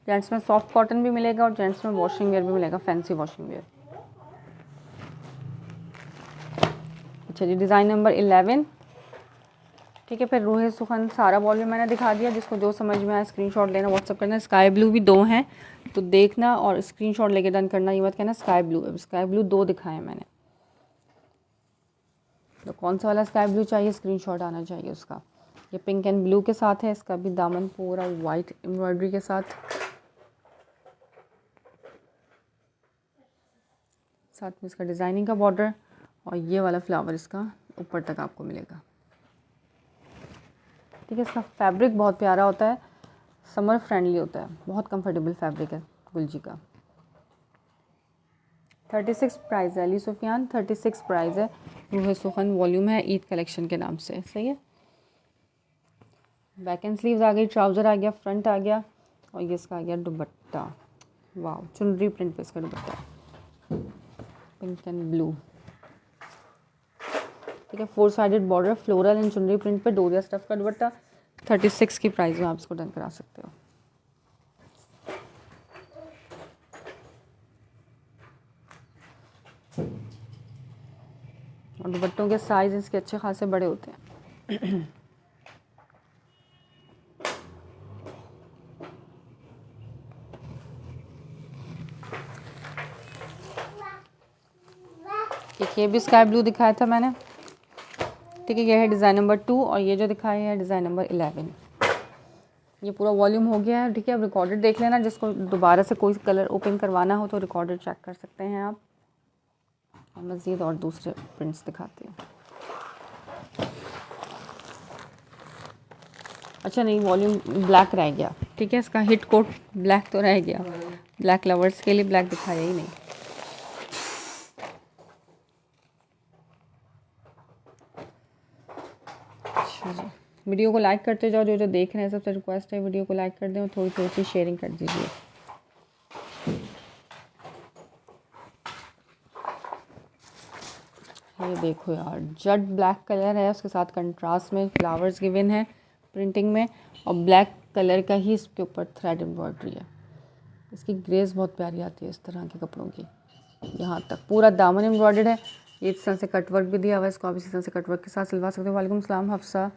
जेंट्स में सॉफ्ट कॉटन भी मिलेगा और जेंट्स में वॉशिंग वेयर भी मिलेगा, फैंसी वॉशिंग वेयर। अच्छा जी, डिज़ाइन नंबर 11। ठीक है, फिर रूहे सुखन सारा वॉल्यूम मैंने दिखा दिया। जिसको जो समझ में आया स्क्रीनशॉट लेना, व्हाट्सअप करना। स्काई ब्लू भी 2 हैं तो देखना और स्क्रीनशॉट लेके डन करना, ये मत कहना स्काई ब्लू। अब स्काई ब्लू 2 दिखाए मैंने, तो कौन सा वाला स्काई ब्लू चाहिए स्क्रीनशॉट आना चाहिए उसका। ये पिंक एंड ब्लू के साथ है, इसका भी दामन पूरा वाइट एम्ब्रॉयडरी के साथ में इसका डिज़ाइनिंग का बॉर्डर, और ये वाला फ्लावर इसका ऊपर तक आपको मिलेगा। ठीक है, इसका फैब्रिक बहुत प्यारा होता है, समर फ्रेंडली होता है, बहुत कंफर्टेबल फैब्रिक है गुलजी का। 36 प्राइस है अली सुफियान, 36 प्राइस है। रूहे सुखन वॉल्यूम है, ईद कलेक्शन के नाम से। सही है, बैक एंड स्लीव्स आ गई, ट्राउज़र आ गया, फ्रंट आ गया, और ये इसका आ गया दुपट्टा। वाह, चुनरी प्रिंट पे इसका दुपट्टा, पिंक एंड ब्लू। ठीक है, 4 साइडेड बॉर्डर, फ्लोरल एंड चुनरी प्रिंट पे डोरिया स्टफ का दुपट्टा। 36 की प्राइस में आप इसको डन करा सकते हो। और दुपट्टों के साइज इसके अच्छे खासे बड़े होते हैं। एक ये भी स्काई ब्लू दिखाया था मैंने। ठीक है, ये है डिज़ाइन नंबर 2, और ये जो दिखाया है डिज़ाइन नंबर 11। ये पूरा वॉल्यूम हो गया है। ठीक है, अब रिकॉर्डेड देख लेना, जिसको दोबारा से कोई कलर ओपन करवाना हो तो रिकॉर्डेड चेक कर सकते हैं आप। और मज़ीद और दूसरे प्रिंट्स दिखाती हूँ। अच्छा नहीं, वॉल्यूम ब्लैक रह गया। ठीक है, इसका हिट कोट ब्लैक तो रह गया, ब्लैक लवर्स के लिए ब्लैक दिखाया ही नहीं। अच्छा जी, वीडियो को लाइक करते जाओ, जो जो देख रहे हैं सबसे रिक्वेस्ट है वीडियो को लाइक कर दें और थोड़ी थोड़ी सी शेयरिंग कर दीजिए। ये देखो यार, जेट ब्लैक कलर है, उसके साथ कंट्रास्ट में फ्लावर्स गिवन है प्रिंटिंग में, और ब्लैक कलर का ही इसके ऊपर थ्रेड एम्ब्रॉयडरी है। इसकी ग्रेस बहुत प्यारी आती है इस तरह के कपड़ों की। यहाँ तक पूरा दामन एम्ब्रॉयडर्ड है, ये इस तरह से कटवर्क भी दिया हुआ है, इसको आप इसी तरह से कटवर्क के साथ सिलवा सकते हो। वालेकुम सलाम हफ्सा।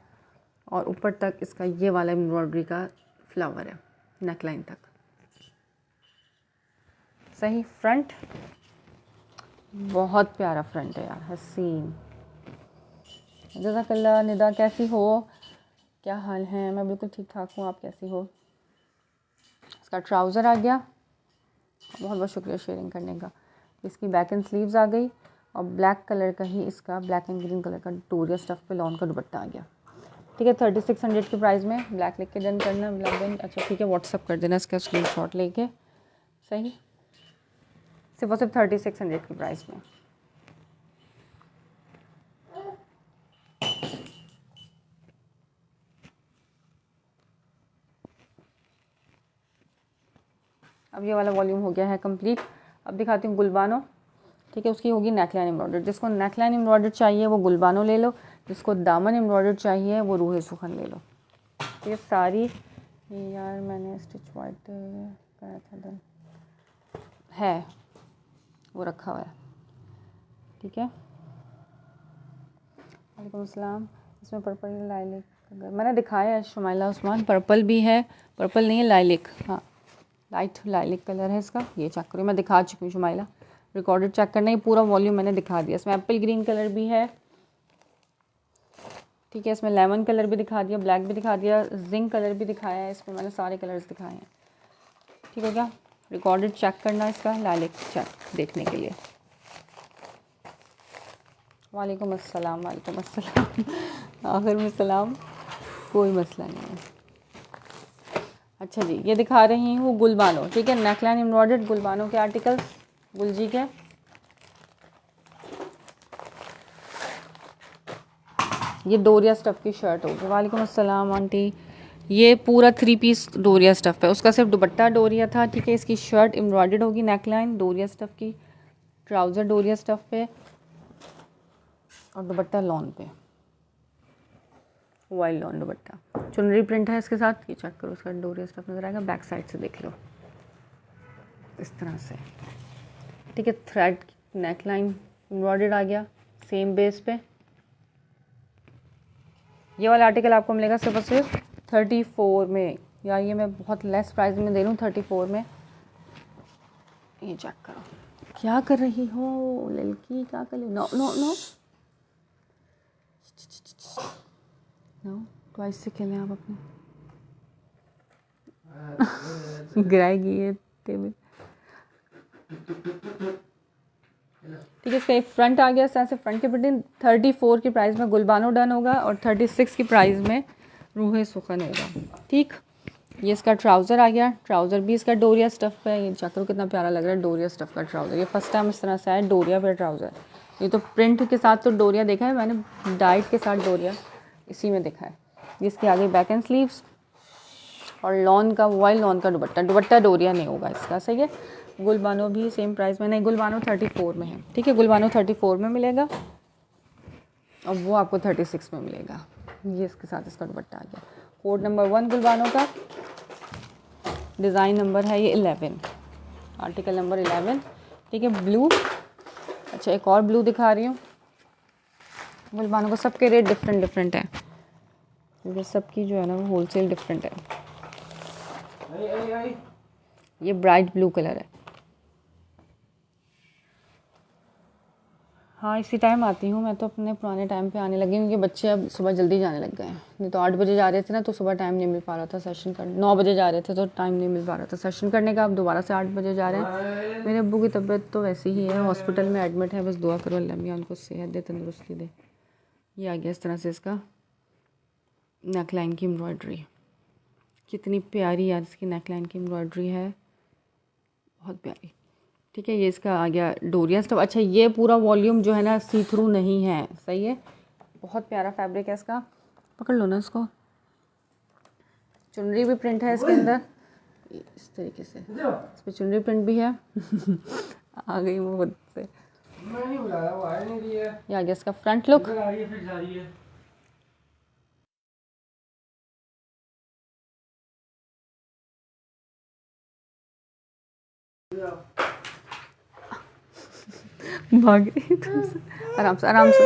और ऊपर तक इसका ये वाला एम्ब्रॉयडरी का फ्लावर है नेकलाइन तक। सही, फ्रंट बहुत प्यारा फ्रंट है यार, हसीन। जज़ाकल्लाह। निदा कैसी हो, क्या हाल है? मैं बिल्कुल ठीक ठाक हूँ, आप कैसी हो? इसका ट्राउज़र आ गया, बहुत बहुत शुक्रिया शेयरिंग करने का। इसकी बैक एंड स्लीव्स आ गई, और ब्लैक कलर का ही इसका ब्लैक एंड ग्रीन कलर का डोरिया स्टफ पे लॉन का दुपट्टा आ गया। ठीक है, 3600 की प्राइस में। ब्लैक लिख के डन करना, ब्लैक। अच्छा ठीक है, व्हाट्सअप कर देना इसका स्क्रीनशॉट लेके। सही, सिर्फ और सिर्फ 3600 की प्राइस में। अब ये वाला वॉल्यूम हो गया है कंप्लीट। अब दिखाती हूँ गुलबानो। ठीक है, उसकी होगी नेकलाइन एम्ब्रॉयडर। जिसको नेकलाइन एम्ब्रॉयडर चाहिए वो गुलबानो ले लो, जिसको दामन एम्ब्रॉयडर चाहिए वो रूहे सुखन ले लो। ये सारी यार मैंने स्टिच वाइट कराया था, डन है, वो रखा हुआ है। ठीक है, वालेकुम अस्सलाम। इसमें पर्पल लाइलिक मैंने दिखाया है, शुमाइला उस्मान। पर्पल भी है, पर्पल नहीं है लाइलिक, हाँ लाइट लाइलिक कलर है इसका। ये चेक करो, मैं दिखा चुकी हूँ शुमाइला, रिकॉर्डेड चेक करना। ये पूरा वॉल्यूम मैंने दिखा दिया। इसमें एप्पल ग्रीन कलर भी है, ठीक है, इसमें लेमन कलर भी दिखा दिया, ब्लैक भी दिखा दिया, जिंक कलर भी दिखाया है, इसमें मैंने सारे कलर्स दिखाए हैं। ठीक हो गया। रिकॉर्डेड चेक करना इसका, लालिक चेक देखने के लिए। वालेकुम अस्सलाम, वालेकुम अस्सलाम। आखिर में सलाम, कोई मसला नहीं है। अच्छा जी, ये दिखा रही हूँ गुलबानो। ठीक है, नेकलाइन एम्ब्रॉयडर्ड गुलबानो के आर्टिकल्स, गुलजी के। ये डोरिया स्टफ़ की शर्ट होगी। वालेकुम अस्सलाम आंटी। ये पूरा 3 पीस डोरिया स्टफ़ है, उसका सिर्फ दुपट्टा डोरिया था। ठीक है, इसकी शर्ट एम्ब्रॉयडर्ड होगी, नेकलाइन डोरिया स्टफ़ की, ट्राउज़र डोरिया स्टफ़ पे और दुपट्टा लॉन पे, वाइल्ड लॉन दुपट्टा। चुनरी प्रिंट है इसके साथ। ये चेक करो, उसका डोरिया स्टफ़ नज़र आएगा, बैक साइड से देख लो इस तरह से। ठीक है, थ्रेड नेकलाइन एम्ब्रॉयडर्ड आ गया सेम बेस पे। ये वाला आर्टिकल आपको मिलेगा सिर्फ और सिर्फ 34 में, या ये मैं बहुत लेस प्राइस में दे रही हूँ 34 में। ये चेक करो। क्या कर रही हो लड़की, क्या कर रही? No no no no, twice से खेलें आप अपने। गिराएगी ये टेबल। ठीक है, इसका एक फ्रंट आ गया इस तरह से, फ्रंट की प्रिंटिंग 34 की प्राइस में गुलबानो डन होगा और 36 की प्राइस में रूहे सुखन होगा। ठीक, ये इसका ट्राउज़र आ गया, ट्राउज़र भी इसका डोरिया स्टफ़ है। ये चेक करो कितना प्यारा लग रहा है, डोरिया स्टफ़ का ट्राउज़र। ये फर्स्ट टाइम इस तरह से आया डोरिया पे ट्राउज़र। ये तो प्रिंट के साथ तो डोरिया देखा है मैंने, डाइट के साथ डोरिया इसी में देखा है। इसके आगे बैक एंड स्लीव्स और लॉन का, वाइल्ड लॉन का दुपट्टा। दुपट्टा डोरिया नहीं होगा इसका, सही है। गुलबानो भी सेम प्राइस में, नहीं गुलबानो 34 में है। ठीक है, गुलबानो 34 में मिलेगा और वो आपको 36 में मिलेगा। ये इसके साथ इसका दुपट्टा आ गया। कोड नंबर 1 गुलबानो का, डिज़ाइन नंबर है ये 11, आर्टिकल नंबर 11। ठीक है, ब्लू। अच्छा, एक और ब्लू दिखा रही हूँ गुलबानो को। सबके रेट डिफरेंट डिफरेंट है क्योंकि सबकी जो है ना वो होलसेल डिफरेंट है। ये ब्राइट ब्लू कलर है। हाँ, इसी टाइम आती हूँ मैं तो, अपने पुराने टाइम पे आने लगी हूँ क्योंकि बच्चे अब सुबह जल्दी जाने लग गए हैं। नहीं तो 8 बजे जा रहे थे ना, तो सुबह टाइम नहीं मिल पा रहा था सेशन कर। 9 बजे जा रहे थे तो टाइम नहीं मिल पा रहा था सेशन करने का। अब दोबारा से 8 बजे जा रहे हैं। मेरे अब्बू की तबीयत तो वैसी ही है, हॉस्पिटल में एडमिट है। बस दुआ करो अल्लाह मियाँ उनको सेहत दे, तंदुरुस्ती दे। ये आ गया इस तरह से इसका नेकलाइन की एम्ब्रॉयडरी। कितनी प्यारी यार इसकी नेकलाइन की एम्ब्रॉयडरी है, बहुत प्यारी। ठीक है, ये इसका आ गया डोरिया स्टफ। अच्छा, ये पूरा वॉल्यूम जो है ना सी थ्रू नहीं है, सही है। बहुत प्यारा फैब्रिक है इसका, पकड़ लो ना इसको। चुनरी भी प्रिंट है इसके अंदर इस तरीके से, इस पर चुनरी प्रिंट भी है। आ गई वो खुद से, मैं नहीं बुलाया, वो आया नहीं रही है। ये आ गया इसका फ्रंट लुक। भाग गई। आराम से आराम से।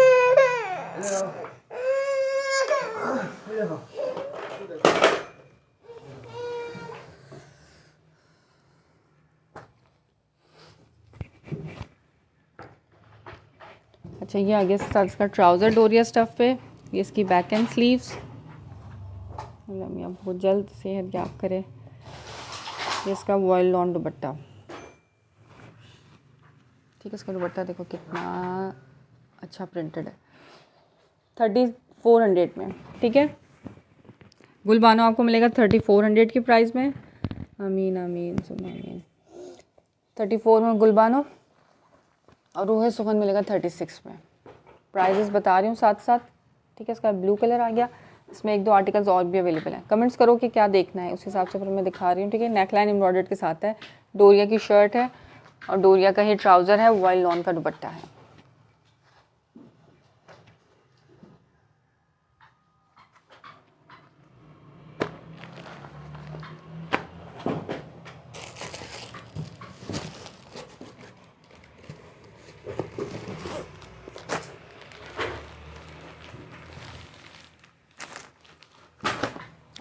अच्छा, ये आ गया साथ इसका ट्राउज़र डोरिया स्टफ़ पे। ये इसकी बैक एंड स्लीव्स। अल्लाह मियाँ बहुत जल्द सेहत याब करे। ये इसका वाइल्ड लॉन दुपट्टा। ठीक है, इसका दुपट्टा देखो कितना अच्छा प्रिंटेड है, 3400 में। ठीक है, गुलबानो आपको मिलेगा 3400 की प्राइस में। आमीन आमीन सुबह आमीन। 34 में गुलबानो और रूहे सुखन मिलेगा 36 में। प्राइजेस बता रही हूँ साथ साथ। ठीक है, इसका ब्लू कलर आ गया। इसमें 1-2 आर्टिकल्स और भी अवेलेबल हैं। कमेंट्स करो कि क्या देखना है, उस हिसाब से फिर मैं दिखा रही हूँ। ठीक है, नेकलाइन एम्ब्रॉयडर्ड के साथ है, डोरिया की शर्ट है और डोरिया का ही ट्राउज़र है, वाइल्ड लॉन का दुपट्टा है।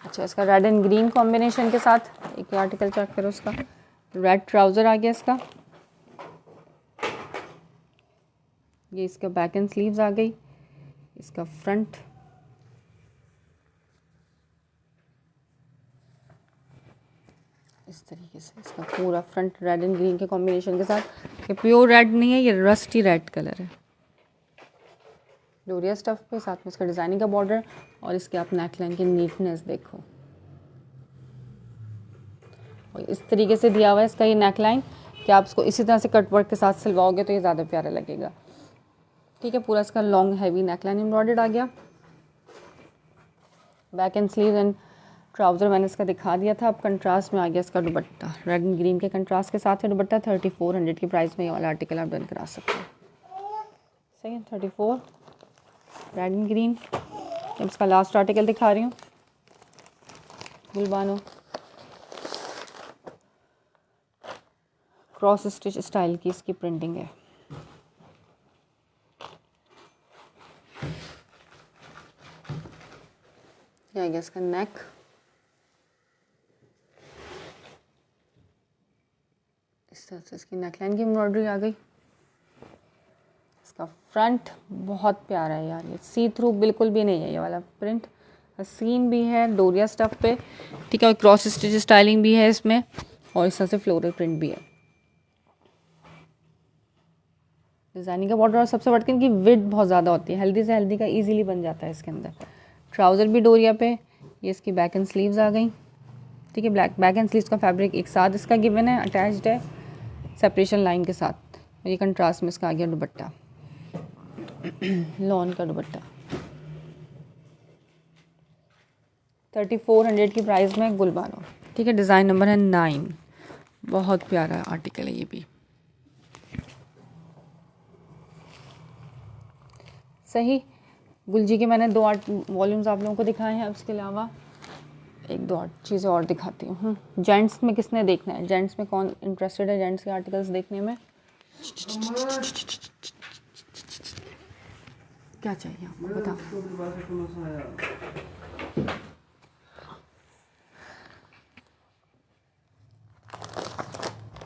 अच्छा, इसका रेड एंड ग्रीन कॉम्बिनेशन के साथ एक आर्टिकल चेक करो। इसका रेड ट्राउज़र आ गया इसका। ये इसका बैक एंड स्लीव्स आ गई, इसका फ्रंट इस तरीके से इसका पूरा फ्रंट रेड एंड ग्रीन के कॉम्बिनेशन के साथ। ये प्योर रेड नहीं है, ये रस्टी रेड कलर है। डोरिया स्टफ पे साथ में इसका डिज़ाइनिंग का बॉर्डर और इसके आप नेकलाइन की नीटनेस देखो। और इस तरीके से दिया हुआ है इसका ये नेकलाइन कि आप इसको इसी तरह से कटवर्क के साथ सिलवाओगे तो ये ज़्यादा प्यारा लगेगा। ठीक है, पूरा इसका लॉन्ग हैवी नेकलाइन एम्ब्रॉयडर्ड आ गया। Back and sleeve and trouser मैंने इसका दिखा दिया था। अब कंट्रास्ट में आ गया इसका दुपट्टा, रेड एंड ग्रीन के कंट्रास्ट के साथ है दुपट्टा। 3400 की प्राइस में ये वाला आर्टिकल आप डन करा सकते हैं। सही है, 34 रेड एंड ग्रीन। अब इसका लास्ट आर्टिकल दिखा रही हूँ, गुलबानो क्रॉस स्टिच स्टाइल की इसकी प्रिंटिंग है। ये आ गया इसका नेक, इस तरह से इसकी नेकलाइन की एम्ब्रॉयडरी आ गई। इसका फ्रंट बहुत प्यारा है यार, ये सी थ्रू बिल्कुल भी नहीं है, ये वाला प्रिंट हसीन भी है डोरिया स्टफ पे। ठीक है, और क्रॉस स्टिच स्टाइलिंग भी है इसमें और इस तरह से फ्लोरल प्रिंट भी है। डिज़ाइनिंग का बॉर्डर और सबसे बढ़ के इनकी विड्थ बहुत ज़्यादा होती है, हेल्दी से हेल्दी का इजीली बन जाता है इसके अंदर। ट्राउज़र भी डोरिया पे। ये इसकी बैक एंड स्लीव्स आ गई। ठीक है, ब्लैक बैक एंड स्लीव्स का फैब्रिक एक साथ इसका गिवन है, अटैच्ड है सेपरेशन लाइन के साथ। ये कंट्रास्ट में इसका आ गया दुपट्टा, लॉन का दुपट्टा। 3400 की प्राइस में गुलबानो। ठीक है, डिज़ाइन नंबर है 9। बहुत प्यारा आर्टिकल है ये भी। सही, गुलजी के मैंने 2 वॉल्यूम्स आप लोगों को दिखाए हैं। अब इसके अलावा 1-2 और चीज़ें और दिखाती हूँ। जेंट्स में किसने देखना है, जेंट्स में कौन इंटरेस्टेड है जेंट्स के आर्टिकल्स देखने में? क्या चाहिए आपको बताओ।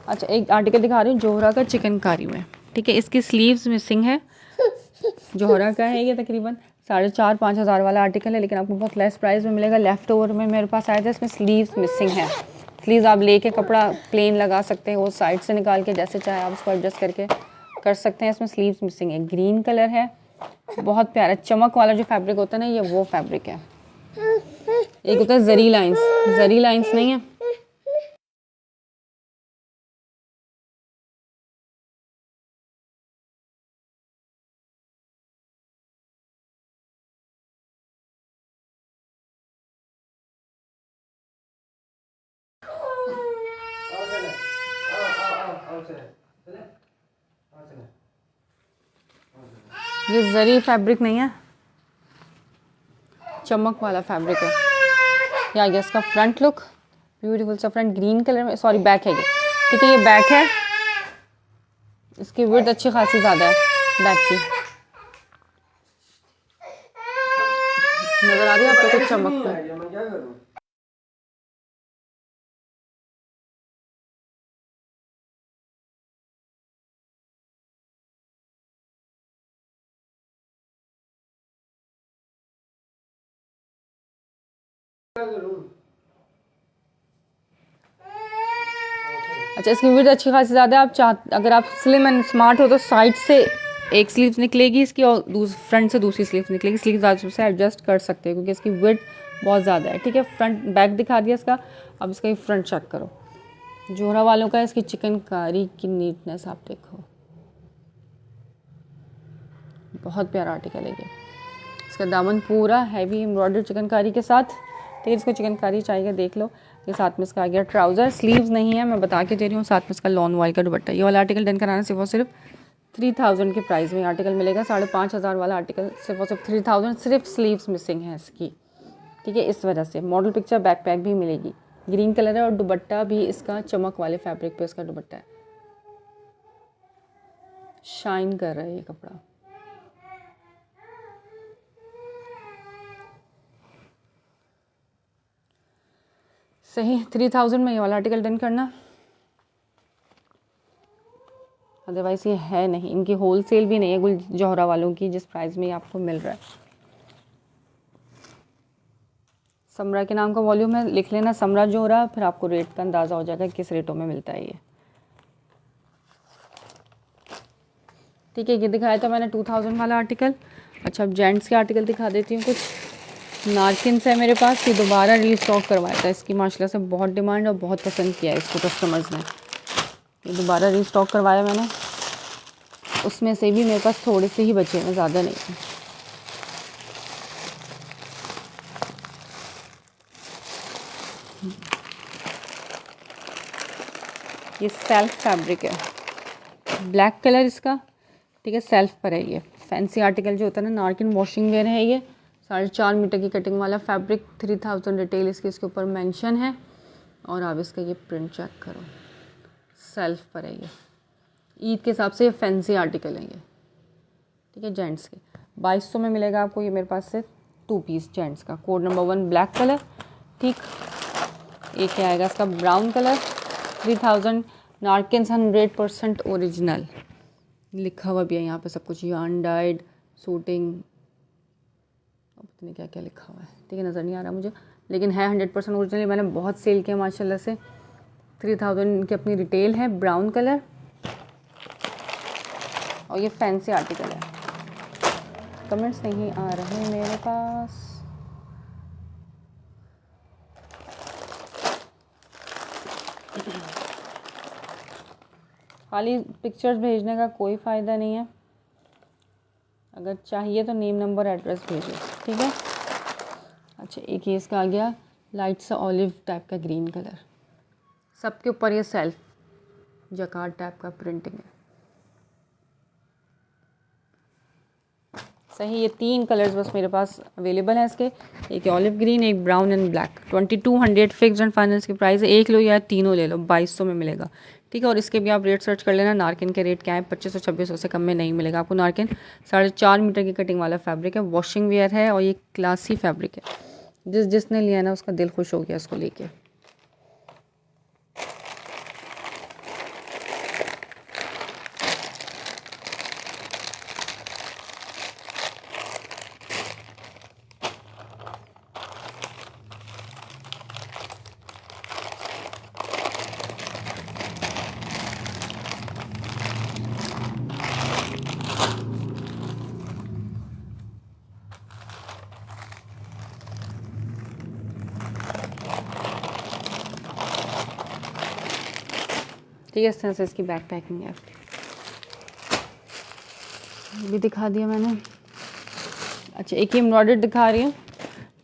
अच्छा, एक आर्टिकल दिखा रही हूँ जोहरा का चिकनकारी में। ठीक है, इसकी स्लीव्स मिसिंग है। जोहरा का है ये, तकरीबन 4,500-5 हज़ार वाला आर्टिकल है, लेकिन आपको बहुत लेस प्राइस में मिलेगा। लेफ्ट ओवर में मेरे पास आया था, इसमें स्लीव्स मिसिंग है। स्लीव्स आप लेके कपड़ा प्लेन लगा सकते हैं, वो साइड से निकाल के जैसे चाहे आप उसको एडजस्ट करके कर सकते हैं। इसमें स्लीव्स मिसिंग है, ग्रीन कलर है, बहुत प्यारा चमक वाला जो फैब्रिक होता है ना, ये वो फैब्रिक है। एक होता है जरी लाइंस, जरी लाइंस नहीं है, ये जरी फैब्रिक नहीं है, चमक वाला फैब्रिक है। ये आ गया इसका फ्रंट लुक, ब्यूटीफुल सा फ्रंट ग्रीन कलर में, सॉरी बैक है ये। ठीक है, ये बैक है, इसकी विड्थ अच्छी खासी ज़्यादा है बैक की। नज़र आ रही है आपको कुछ चमक पे? अच्छा, इसकी विड्थ अच्छी खासी ज़्यादा है। अगर आप स्लिम एंड स्मार्ट हो तो साइड से एक स्लीव्स निकलेगी इसकी और फ्रंट से दूसरी स्लीव्स निकलेगी। स्लीव्स आप से एडजस्ट कर सकते हैं क्योंकि इसकी विड्थ बहुत ज़्यादा है। ठीक है, फ्रंट बैक दिखा दिया इसका, अब इसका फ्रंट चेक करो। जोहरा वालों का इसकी चिकनकारी की नीटनेस आप देखो, बहुत प्यारा आर्टिकल है ये। इसका दामन पूरा हैवी एम्ब्रॉयडर्ड चिकनकारी के साथ। ठीक है, इसको चिकनकारी चाहिए देख लो। ये साथ में इसका आ गया ट्राउज़र, स्लीव्स नहीं है, मैं बता के दे रही हूँ। साथ में इसका लॉन वॉयल का दुपट्टा। ये वाला आर्टिकल डन कराना सिर्फ और सिर्फ 3000 के प्राइस में आर्टिकल मिलेगा। 5,500 वाला आर्टिकल सिर्फ और सिर्फ 3000, सिर्फ स्लीव्स मिसिंग है इसकी। ठीक है, इस वजह से मॉडल पिक्चर बैक पैक भी मिलेगी। ग्रीन कलर है और दुपट्टा भी इसका चमक वाले फैब्रिक पे इसका दुपट्टा है, शाइन कर रहा है ये कपड़ा। सही, 3000 में ये वाला आर्टिकल डन करना, अदरवाइज़ ये है नहीं। इनकी होलसेल भी नहीं है गुल जोहरा वालों की जिस प्राइस में ये आपको मिल रहा है। समरा के नाम का वॉल्यूम है, लिख लेना समरा जो हो रहा है, फिर आपको रेट का अंदाज़ा हो जाएगा किस रेटों में मिलता है ये। ठीक है, ये दिखाया था मैंने 2000 वाला आर्टिकल। अच्छा, अब जेंट्स के आर्टिकल दिखा देती हूँ कुछ। नारकिन्स है मेरे पास, ये दोबारा रीस्टॉक करवाया था, इसकी माशाल्लाह से बहुत डिमांड और बहुत पसंद किया है इसको कस्टमर्स ने। ये दोबारा रीस्टॉक करवाया मैंने, उसमें से भी मेरे पास थोड़े से ही बचे हैं, ज़्यादा नहीं है। ये सेल्फ फैब्रिक है, ब्लैक कलर इसका। ठीक है, सेल्फ पर है ये। फैंसी आर्टिकल जो होता है ना, नारकिन वॉशिंग वेयर है ये। 4.5 मीटर की कटिंग वाला फैब्रिक, 3000 रिटेल इसके ऊपर मेंशन है। और आप इसका ये प्रिंट चेक करो, सेल्फ पर है ये। ईद के हिसाब से ये फैंसी आर्टिकल है ये। ठीक है, जेंट्स के 2200 में मिलेगा आपको ये मेरे पास से 2 पीस जेंट्स का। Code number 1 black colour. ठीक, एक क्या आएगा इसका ब्राउन कलर, 3000। नारकिन्स 100% ओरिजिनल लिखा हुआ भी है यहाँ पे सब कुछ, यार्न डाइड सूटिंग, पता नहीं क्या क्या लिखा हुआ है। ठीक है, नज़र नहीं आ रहा मुझे, लेकिन है 100% ओरिजिनल। मैंने बहुत सेल किया माशाल्लाह से। 3000 की अपनी रिटेल है, ब्राउन कलर। और ये फैंसी आर्टिकल है। कमेंट्स नहीं आ रहे मेरे पास। खाली पिक्चर्स भेजने का कोई फ़ायदा नहीं है, अगर चाहिए तो नेम नंबर एड्रेस भेजो। ठीक है। अच्छा, एक ये इसका आ गया लाइट सा ऑलिव टाइप का ग्रीन कलर, सबके ऊपर ये सेल्फ जकार्ड टाइप का प्रिंटिंग है। सही, ये 3 कलर्स बस मेरे पास अवेलेबल हैं इसके, एक ऑलिव ग्रीन, एक brown and black. 2200 fixed and final की प्राइस है। एक लो या तीनों ले लो, 2200 में मिलेगा। ठीक है, और इसके भी आप रेट सर्च कर लेना। नारकिन के रेट क्या है, 2500-2600 से कम में नहीं मिलेगा आपको नारकिन। 4.5 मीटर की कटिंग वाला फैब्रिक है, वॉशिंग वेयर है और ये क्लासी फैब्रिक है। जिसने लिया ना उसका दिल खुश हो गया इसको लेके। ठीक है, इस तरह से इसकी बैक पैकिंग है। भी दिखा दिया मैंने। अच्छा, एक ही एम्ब्रॉयडर्ड दिखा रही हूँ,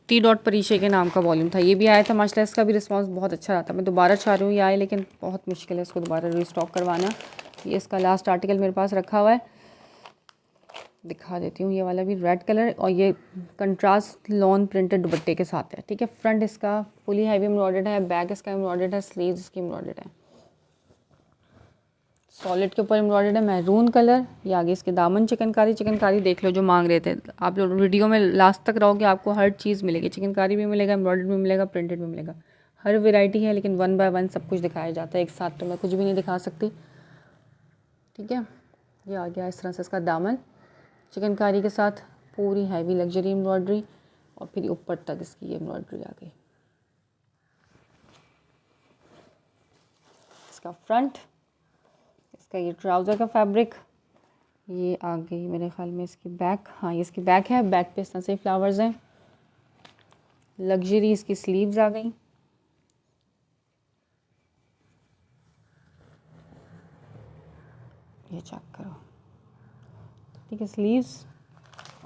टी डॉट परीशे के नाम का वॉल्यूम था, ये भी आया था माशाल्लाह। इसका भी रिस्पांस बहुत अच्छा रहा था। मैं दोबारा चाह रही हूँ ये आए, लेकिन बहुत मुश्किल है इसको दोबारा रीस्टॉक करवाना। ये इसका लास्ट आर्टिकल मेरे पास रखा हुआ है, दिखा देती हूँ। ये वाला भी रेड कलर और ये कंट्रास्ट लॉन प्रिंटेड दुपट्टे के साथ है। ठीक है, फ्रंट इसका फुली हैवी एम्ब्रॉयडर्ड है, बैक इसका एम्ब्रॉयडर्ड है, स्लीव्स इसकी एम्ब्रॉयडर्ड है। सॉलिड के ऊपर एम्ब्रॉयडर्ड है, मैरून कलर। ये आगे इसके दामन चिकनकारी देख लो जो मांग रहे थे आप लोग। वीडियो में लास्ट तक रहोगे, आपको हर चीज़ मिलेगी। चिकनकारी भी मिलेगा, एम्ब्रॉयडर्ड भी मिलेगा, प्रिंटेड भी मिलेगा, हर वैरायटी है। लेकिन 1 बाय 1 सब कुछ दिखाया जाता है, एक साथ तो मैं कुछ भी नहीं दिखा सकती। ठीक है, ये आ गया इस तरह से इसका दामन चिकनकारी के साथ, पूरी हैवी लग्जरी एम्ब्रॉयडरी, और फिर ऊपर तक इसकी ये एम्ब्रॉयडरी आ गई। इसका फ्रंट, इसका ये ट्राउज़र का फैब्रिक, ये आ गई मेरे ख्याल में इसकी बैक। हाँ, ये इसकी बैक है, बैक पे इस तरह से फ्लावर्स हैं। लग्जरी इसकी स्लीव्स आ गई। ये चेक करो। ठीक है, स्लीव्स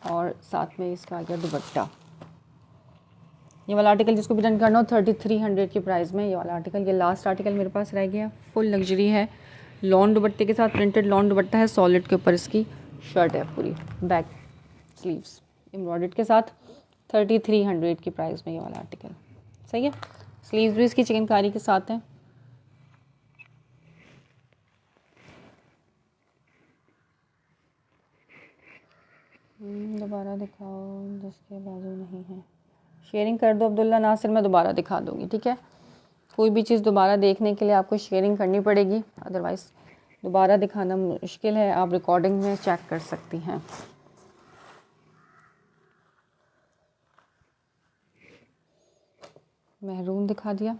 और साथ में इसका आ गया दुपट्टा। ये वाला आर्टिकल जिसको भी डन करना हो 3300 की प्राइस में, ये वाला आर्टिकल, ये लास्ट आर्टिकल मेरे पास रह गया। फुल लग्जरी है, लॉन दुपट्टे के साथ, प्रिंटेड लॉन दुपट्टा है, सॉलिड के ऊपर इसकी शर्ट है पूरी, बैक स्लीव्स एम्ब्रॉयडर्ड के साथ। 3300 की प्राइस में ये वाला आर्टिकल। सही है, स्लीव्स भी इसकी चिकनकारी के साथ हैं। दोबारा दिखाओ जिसके बाजू नहीं है, शेयरिंग कर दो अब्दुल्ला नासिर, मैं दोबारा दिखा दूँगी। ठीक है, कोई भी चीज़ दोबारा देखने के लिए आपको शेयरिंग करनी पड़ेगी, अदरवाइज़ दोबारा दिखाना मुश्किल है। आप रिकॉर्डिंग में चेक कर सकती हैं। महरून दिखा दिया।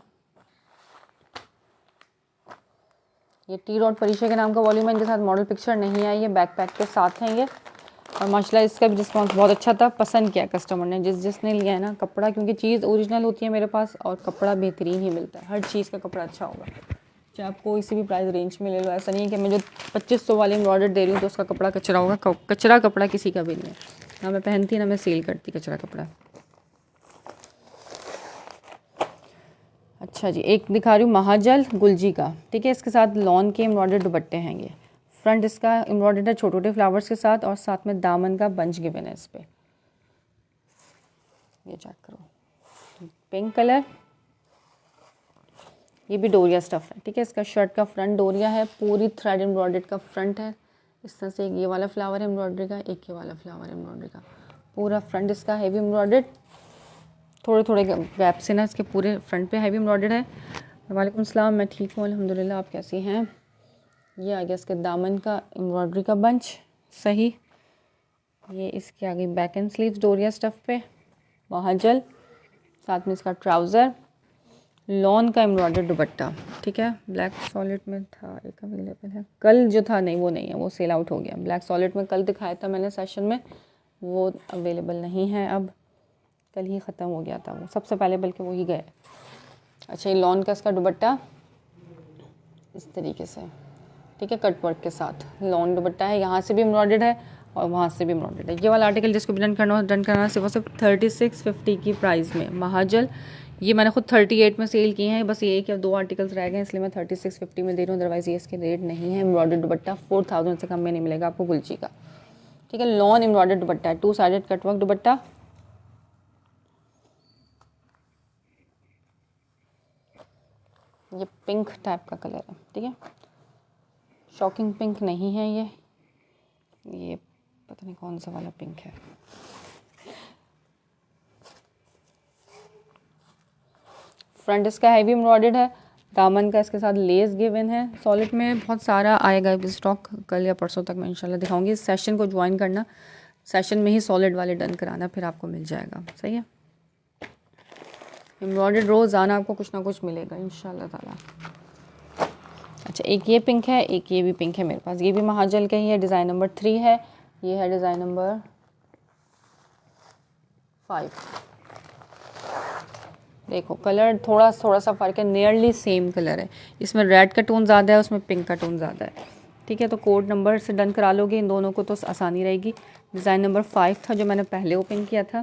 ये टी रॉड परिशा के नाम का वॉल्यूम है, इनके साथ मॉडल पिक्चर नहीं आई है, बैकपैक के साथ हैं ये। और माशाल्लाह इसका भी रिस्पॉन्स बहुत अच्छा था, पसंद किया कस्टमर ने जिसने लिया है ना कपड़ा, क्योंकि चीज़ ओरिजिनल होती है मेरे पास और कपड़ा बेहतरीन ही मिलता है, हर चीज़ का कपड़ा अच्छा होगा, चाहे आप कोई सी भी प्राइस रेंज में ले लो। ऐसा नहीं है कि मैं जो 2500 वाले एम्ब्रॉयडर दे रही हूँ तो उसका कपड़ा कचरा होगा, कचरा कपड़ा किसी का भी नहीं है, ना मैं पहनती ना मैं सेल करती कचरा कपड़ा। अच्छा जी, एक दिखा रही हूँ महाजल गुलजी का, ठीक है, इसके साथ लॉन के एम्ब्रॉयडर्ड दुपट्टे हैं ये। फ्रंट इसका एम्ब्रॉयडर्ड है छोटे छोटे फ्लावर्स के साथ और साथ में दामन का बंच गिवन है इस पर। ये चेक करो, पिंक कलर, ये भी डोरिया स्टफ है, ठीक है। इसका शर्ट का फ्रंट डोरिया है, पूरी थ्रेड एम्ब्रॉयडर्ड का फ्रंट है। इस तरह से एक ये वाला फ्लावर है एम्ब्रॉयडरी का, एक ये वाला फ्लावर एम्ब्रॉयडरी का, पूरा फ्रंट इसका हैवी एम्ब्रॉयडर्ड, थोड़े थोड़े गैप से ना इसके पूरे फ्रंट पे हैवी एम्ब्रॉयडर्ड है। वालेकुम सलाम, मैं ठीक हूँ अल्हम्दुलिल्लाह, आप कैसी हैं। ये आ गया इसके दामन का एम्ब्रॉयडरी का बंच, सही। ये इसके आगे बैक एंड स्लीव्स डोरिया स्टफ पे, महाजल, साथ में इसका ट्राउज़र, लॉन का एम्ब्रॉयडर्ड दुपट्टा, ठीक है। ब्लैक सॉलिड में था एक अवेलेबल है, कल जो था नहीं वो नहीं है, वो सेल आउट हो गया। ब्लैक सॉलिड में कल दिखाया था मैंने सेशन में, वो अवेलेबल नहीं है अब, कल ही ख़त्म हो गया था वो, सबसे पहले बल्कि वो ही गए। अच्छा, ये लॉन का इसका दुपट्टा इस तरीके से, ठीक है, कट वर्क के साथ लॉन दुपट्टा है, यहाँ से भी एम्ब्रॉयडर्ड है और वहाँ से भी एम्ब्रॉयडर्ड है। ये वाला आर्टिकल जिसको भी डन करना सिर्फ 3650 की प्राइस में महाजल। ये मैंने खुद 38 में सेल किए हैं, बस ये एक या दो आर्टिकल्स रह गए इसलिए मैं 3650 में दे रही हूँ, अदरवाइज़ ये इसके रेट नहीं है। एम्ब्रॉयडर्ड दुपट्टा 4000 से कम में नहीं मिलेगा आपको गुलची का, ठीक है। लॉन एम्ब्रॉयडर्ड दुपट्टा है, 2 साइडेड कटवर्क दुपट्टा, ये पिंक टाइप का कलर है, ठीक है, शॉकिंग पिंक नहीं है ये पता नहीं कौन सा वाला पिंक है। फ्रंट इसका हैवी एम्ब्रॉयडर्ड है, दामन का इसके साथ लेस गिवन है। सॉलिड में बहुत सारा आएगा स्टॉक, कल या परसों तक मैं इंशाल्लाह दिखाऊंगी। इस सेशन को ज्वाइन करना, सेशन में ही सॉलिड वाले डन कराना, फिर आपको मिल जाएगा, सही है। एम्ब्रॉयडर्ड रोज़ाना आपको कुछ ना कुछ मिलेगा इंशाल्लाह ताला। अच्छा, एक ये पिंक है, एक ये भी पिंक है मेरे पास, ये भी महाजल का ही है, डिज़ाइन नंबर 3 है, ये है डिज़ाइन नंबर 5। देखो कलर थोड़ा सा फ़र्क है, नियरली सेम कलर है, इसमें रेड का टोन ज़्यादा है, उसमें पिंक का टोन ज़्यादा है, ठीक है। तो कोड नंबर से डन करा लोगे इन दोनों को तो आसानी रहेगी। डिज़ाइन नंबर 5 था जो मैंने पहले ओपन किया था,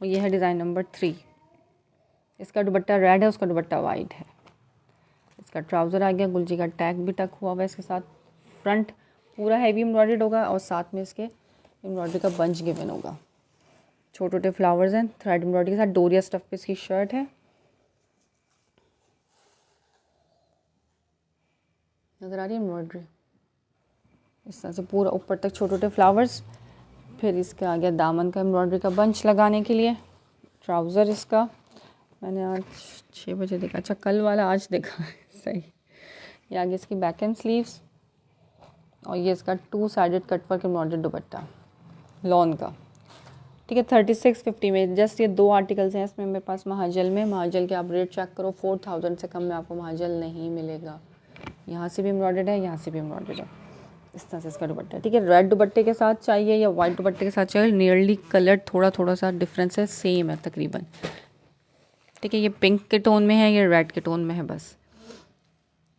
और ये है डिज़ाइन नंबर 3। इसका दुपट्टा रेड है, उसका दुपट्टा वाइट है। इसका ट्राउज़र आ गया, गुलजी का टैग भी टक हुआ हुआ है इसके साथ। फ्रंट पूरा हैवी एम्ब्रॉयडर्ड होगा और साथ में इसके एम्ब्रॉयडरी का बंच गिवन होगा, छोटे छोटे फ्लावर्स हैं थ्रेड एम्ब्रॉयडरी के साथ। डोरिया स्टफ पे इसकी शर्ट है, नज़र आ रही है एम्ब्रॉयडरी, इस तरह से पूरा ऊपर तक छोटे छोटे फ्लावर्स। फिर इसका आ गया दामन का एम्ब्रॉयडरी का बंच लगाने के लिए। ट्राउज़र इसका मैंने आज 6 बजे देखा, अच्छा कल वाला आज देखा सही। ये आगे इसकी बैक एंड स्लीव्स, और ये इसका 2 साइडेड कटवर्क एम्ब्रॉयडर्ड दुपट्टा लॉन का, ठीक है। 3650 में जस्ट ये 2 आर्टिकल्स हैं इसमें मेरे पास महाजल में। महाजल के आप रेट चेक करो, 4000 से कम में आपको महाजल नहीं मिलेगा। यहाँ से भी एम्ब्रॉयडर्ड है, यहाँ से भी एम्ब्रॉयडर्ड है, इस तरह से इसका दुपट्टा, ठीक है। रेड दुपट्टे के साथ चाहिए या वाइट दुपट्टे के साथ चाहिए, नियरली कलर थोड़ा सा डिफरेंस है, सेम है तकरीबन, ठीक है। ये पिंक के टोन में है, ये रेड के टोन में है बस।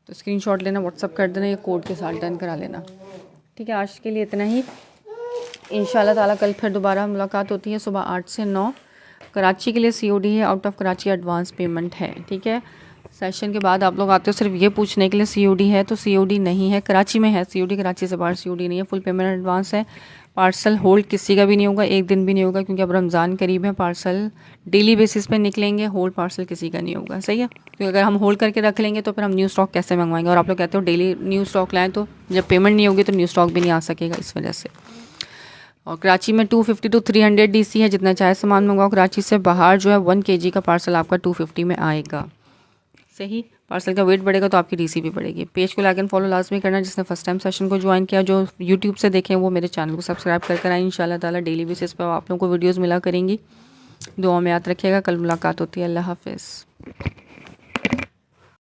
तो स्क्रीनशॉट लेना, व्हाट्सअप कर देना, ये कोड के साथ डन करा लेना, ठीक है। आज के लिए इतना ही, इंशाल्लाह ताला कल फिर दोबारा मुलाकात होती है सुबह 8 से 9। कराची के लिए COD है, out of Karachi advance payment है, ठीक है। सेशन के बाद आप लोग आते हो सिर्फ ये पूछने के लिए COD है, तो COD नहीं है, कराची में है COD, कराची से बाहर COD नहीं है, फुल पेमेंट एडवांस है। पार्सल होल्ड किसी का भी नहीं होगा, एक दिन भी नहीं होगा, क्योंकि अब रमज़ान करीब है, पार्सल डेली बेसिस पे निकलेंगे, होल्ड पार्सल किसी का नहीं होगा, सही है। क्योंकि अगर हम होल्ड करके रख लेंगे तो फिर हम न्यू स्टॉक कैसे मंगवाएंगे, और आप लोग कहते हो डेली न्यू स्टॉक लाएँ, तो जब पेमेंट नहीं होगी तो न्यू स्टॉक भी नहीं आ सकेगा, इस वजह से। और कराची में 250 to 300 DC है, जितना चाहे सामान मंगवाओ। कराची से बाहर जो है 1 kg का पार्सल आपका 250 में आएगा, सही। पार्सल का वेट बढ़ेगा तो आपकी DC भी बढ़ेगी। पेज को लाइक एंड फॉलो लाजमी करना, जिसने फर्स्ट टाइम सेशन को ज्वाइन किया। जो यूट्यूब से देखें वो मेरे चैनल को सब्सक्राइब कर आए, इंशाल्लाह ताला डेली बेसिस पर आप लोगों को वीडियोज़ मिला करेंगी। दुआ में याद रखिएगा, कल मुलाकात होती है, अल्लाह हाफिज़।